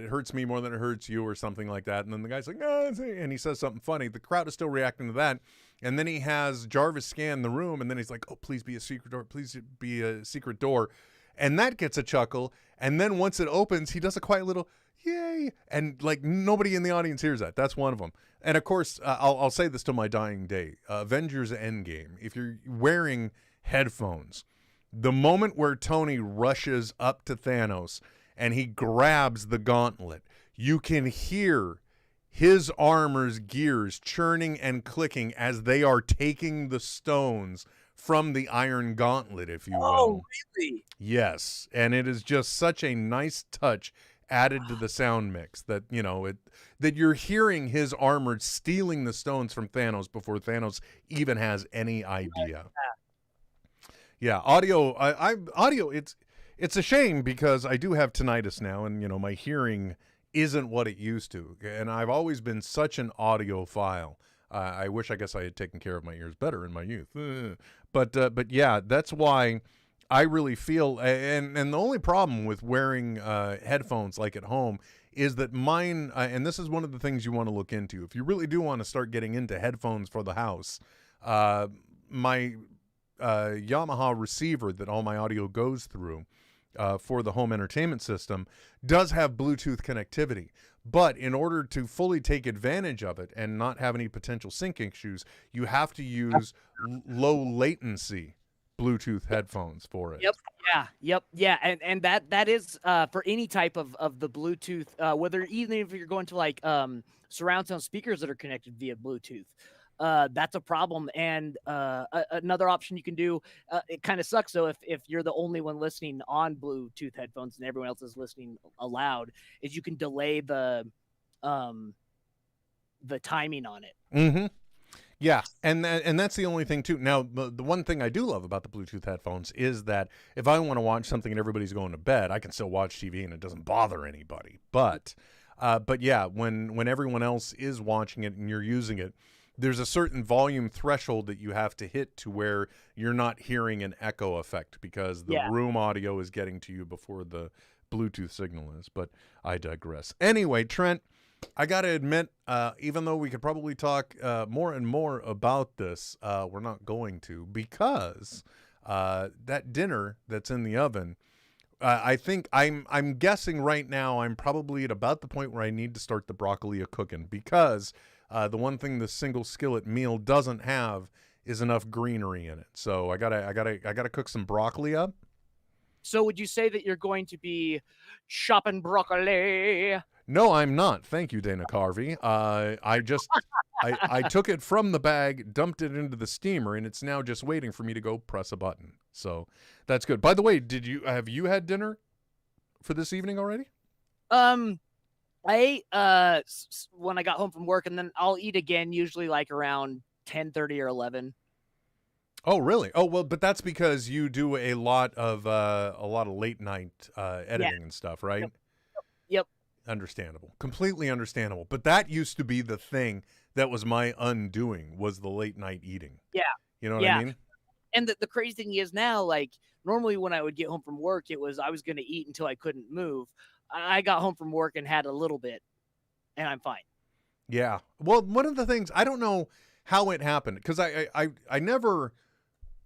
hurts me more than it hurts you or something like that. And then the guy's like, no, and he says something funny. The crowd is still reacting to that. And then he has Jarvis scan the room, and then he's like, oh, please be a secret door. Please be a secret door. And that gets a chuckle. And then once it opens, he does a quiet little, yay. And like nobody in the audience hears that. That's one of them. And of course, I'll say this till my dying day. Avengers Endgame. If you're wearing headphones, the moment where Tony rushes up to Thanos and he grabs the gauntlet, you can hear his armor's gears churning and clicking as they are taking the stones from the Iron Gauntlet, if you will. Oh, really? Yes, and it is just such a nice touch added to the sound mix that, you know, that you're hearing his armor stealing the stones from Thanos before Thanos even has any idea. Yeah, audio. Audio. It's a shame because I do have tinnitus now, and you know my hearing isn't what it used to, and I've always been such an audiophile. I wish, I guess, I had taken care of my ears better in my youth. But yeah, that's why I really feel, and the only problem with wearing headphones like at home is that mine, and this is one of the things you want to look into. If you really do want to start getting into headphones for the house, my Yamaha receiver that all my audio goes through for the home entertainment system does have Bluetooth connectivity. But in order to fully take advantage of it and not have any potential sync issues, you have to use low latency Bluetooth headphones for it. Yeah. And that is for any type of the Bluetooth, whether even if you're going to like surround sound speakers that are connected via Bluetooth. That's a problem. And another option you can do, it kind of sucks though if you're the only one listening on Bluetooth headphones and everyone else is listening aloud, is you can delay the timing on it. Mm-hmm. Yeah, and that's the only thing too. Now, the one thing I do love about the Bluetooth headphones is that if I want to watch something and everybody's going to bed, I can still watch TV and it doesn't bother anybody. But yeah, when everyone else is watching it and you're using it, there's a certain volume threshold that you have to hit to where you're not hearing an echo effect because the room audio is getting to you before the Bluetooth signal is. But I digress. Anyway, Trent, I got to admit, even though we could probably talk more and more about this, we're not going to, because that dinner that's in the oven, I think I'm guessing right now I'm probably at about the point where I need to start the broccoli cooking, because the one thing the single skillet meal doesn't have is enough greenery in it. So I gotta cook some broccoli up. So would you say that you're going to be chopping broccoli? No, I'm not. Thank you, Dana Carvey. I took it from the bag, dumped it into the steamer, and it's now just waiting for me to go press a button. So that's good. By the way, have you had dinner for this evening already? I ate when I got home from work, and then I'll eat again usually like around 10:30 or 11. Oh, really? Oh, well, but that's because you do a lot of late night editing and stuff, right? Yep. Understandable. Completely understandable. But that used to be the thing that was my undoing, was the late night eating. Yeah. You know what I mean? And the crazy thing is now, like, normally when I would get home from work, it was I was going to eat until I couldn't move. I got home from work and had a little bit, and I'm fine. Yeah. Well, one of the things, I don't know how it happened, because I never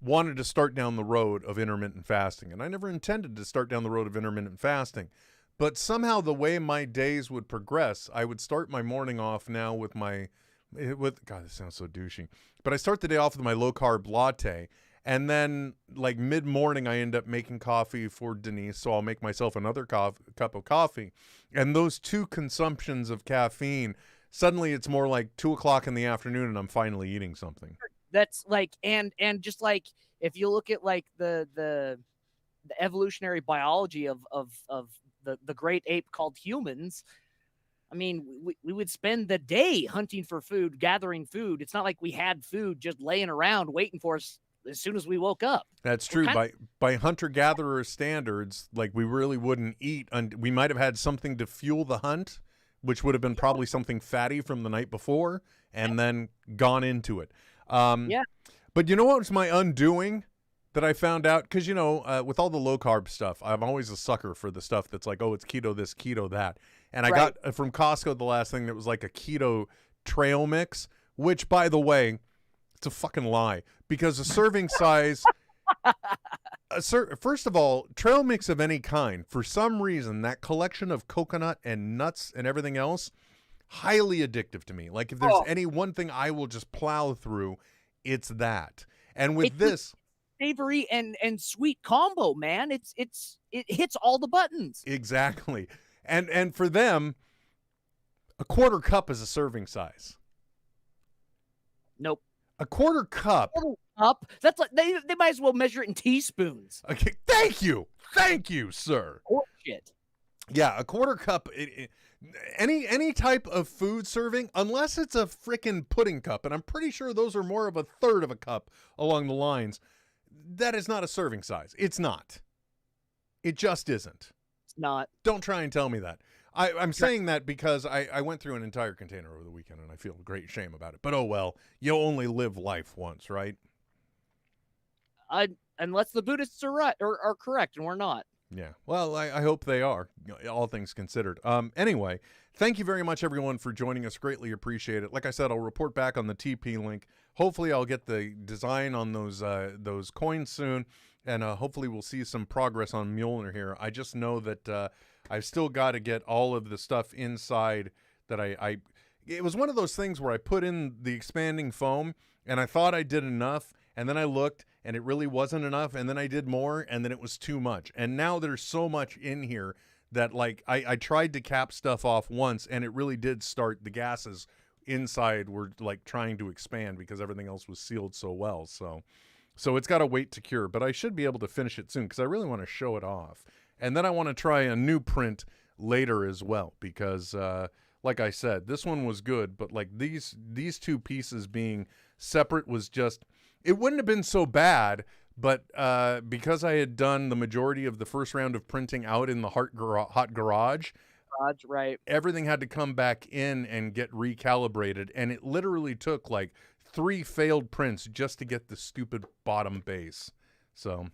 wanted to start down the road of intermittent fasting, and I never intended to start down the road of intermittent fasting. But somehow the way my days would progress, I would start my morning off now with God, this sounds so douchey, but I start the day off with my low-carb latte, and then like mid-morning I end up making coffee for Denise, so I'll make myself another cup of coffee. And those two consumptions of caffeine, suddenly it's more like 2 o'clock in the afternoon and I'm finally eating something. That's like, and just like, if you look at like the evolutionary biology of the great ape called humans, I mean, we would spend the day hunting for food, gathering food. It's not like we had food just laying around waiting for us as soon as we woke up. That's true. By hunter-gatherer standards, like, we really wouldn't eat. We might have had something to fuel the hunt, which would have been probably something fatty from the night before, and then gone into it. But you know what was my undoing that I found out? Because, you know, with all the low-carb stuff, I'm always a sucker for the stuff that's like, oh, it's keto this, keto that. And I got from Costco the last thing that was like a keto trail mix, which, by the way, it's a fucking lie, because a serving size, first of all, trail mix of any kind, for some reason, that collection of coconut and nuts and everything else, highly addictive to me. Like, if there's any one thing I will just plow through, it's that. And with this savory and sweet combo, man, it hits all the buttons. Exactly. And for them, a quarter cup is a serving size. Nope. A quarter cup. Up. That's like they might as well measure it in teaspoons. Okay, thank you, sir. Shit. Yeah, a quarter cup. Any type of food serving, unless it's a frickin' pudding cup, and I'm pretty sure those are more of a third of a cup along the lines. That is not a serving size. It's not. It just isn't. It's not. Don't try and tell me that. I'm saying that because I went through an entire container over the weekend, and I feel great shame about it. But oh well, you only live life once, right? Unless the Buddhists are right or correct, and we're not. Yeah. Well, I hope they are, all things considered. Anyway, thank you very much, everyone, for joining us. Greatly appreciate it. Like I said, I'll report back on the TP link. Hopefully, I'll get the design on those coins soon, and hopefully we'll see some progress on Mjolnir here. I just know that I've still got to get all of the stuff inside that it was one of those things where I put in the expanding foam, and I thought I did enough, and then I looked, and it really wasn't enough, and then I did more, and then it was too much. And now there's so much in here that, like, I tried to cap stuff off once, and it really did start, the gases inside were, like, trying to expand because everything else was sealed so well. So it's got to wait to cure, but I should be able to finish it soon because I really want to show it off. And then I want to try a new print later as well because, like I said, this one was good, but, like, these two pieces being separate was just... It wouldn't have been so bad, but because I had done the majority of the first round of printing out in the hot garage, right, everything had to come back in and get recalibrated, and it literally took like 3 failed prints just to get the stupid bottom base. So,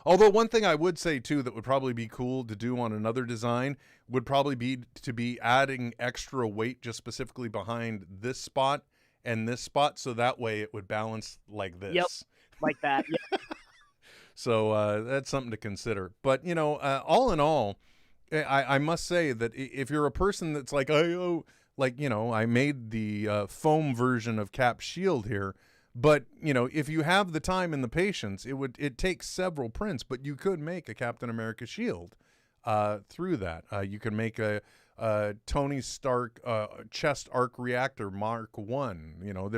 although one thing I would say too that would probably be cool to do on another design would probably be to be adding extra weight just specifically behind this spot and this spot, so that way it would balance like this. Yep, like that. Yep. So that's something to consider. But, you know, all in all, I must say that if you're a person that's like, I made the foam version of Cap's shield here, but, you know, if you have the time and the patience, it takes several prints, but you could make a Captain America shield through that. You can make a Tony Stark chest arc reactor Mark 1, you know,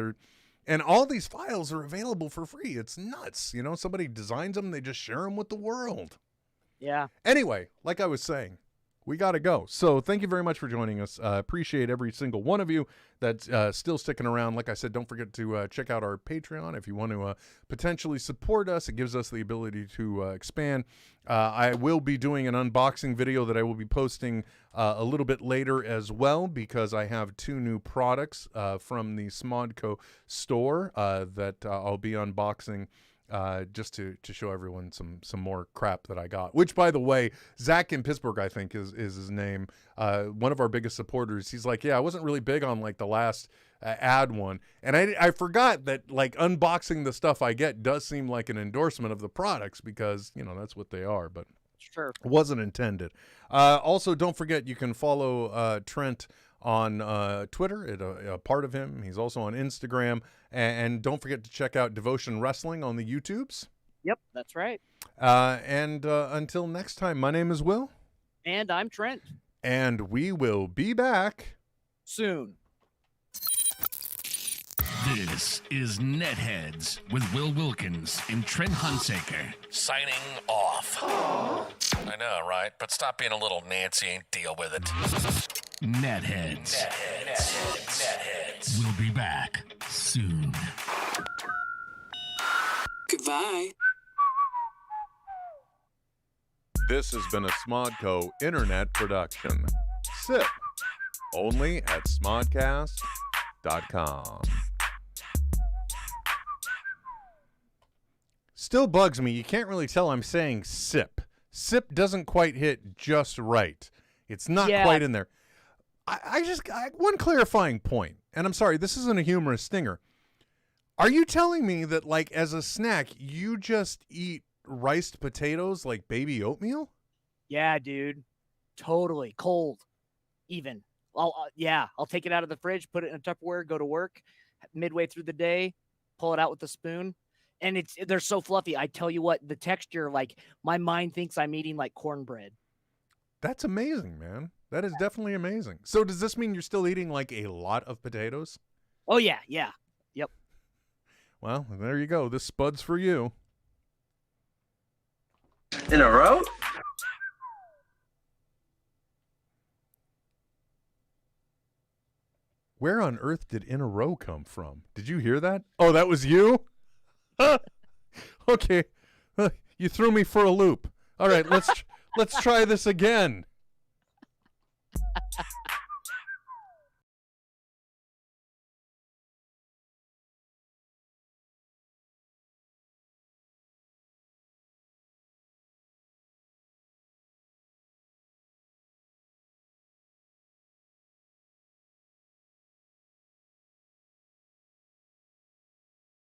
and all these files are available for free. It's nuts. You know, somebody designs them, they just share them with the world. Yeah. Anyway, like I was saying, we got to go. So thank you very much for joining us. Appreciate every single one of you that's still sticking around. Like I said, don't forget to check out our Patreon if you want to potentially support us. It gives us the ability to expand. I will be doing an unboxing video that I will be posting a little bit later as well because I have 2 new products from the Smodco store that I'll be unboxing. Just to show everyone some more crap that I got, which, by the way, Zach in Pittsburgh, I think is his name, one of our biggest supporters. He's like, yeah, I wasn't really big on like the last ad one, and I forgot that like unboxing the stuff I get does seem like an endorsement of the products because, you know, that's what they are, but sure, wasn't intended. Also, don't forget you can follow Trent on Twitter, a part of him. He's also on Instagram. And don't forget to check out Devotion Wrestling on the YouTubes. Yep, that's right. And until next time, my name is Will. And I'm Trent. And we will be back soon. This is NetHeads with Will Wilkins and Trent Hunsaker. Signing off. I know, right? But stop being a little Nancy and deal with it. NetHeads. We'll be back soon. Goodbye. This has been a Smodco Internet production. SIP. Only at smodcast.com. Still bugs me. You can't really tell I'm saying SIP. SIP doesn't quite hit just right. It's not quite in there. I one clarifying point, and I'm sorry, this isn't a humorous stinger. Are you telling me that, like, as a snack, you just eat riced potatoes like baby oatmeal? Yeah, dude. Totally. Cold. Even. I'll take it out of the fridge, put it in a Tupperware, go to work, midway through the day, pull it out with a spoon, and they're so fluffy. I tell you what, the texture, like, my mind thinks I'm eating, like, cornbread. That's amazing, man. That is definitely amazing. So does this mean you're still eating like a lot of potatoes? Oh, yeah. Yeah. Yep. Well, there you go. This spud's for you. In a row? Where on earth did "in a row" come from? Did you hear that? Oh, that was you? Okay. You threw me for a loop. All right, let's try this again.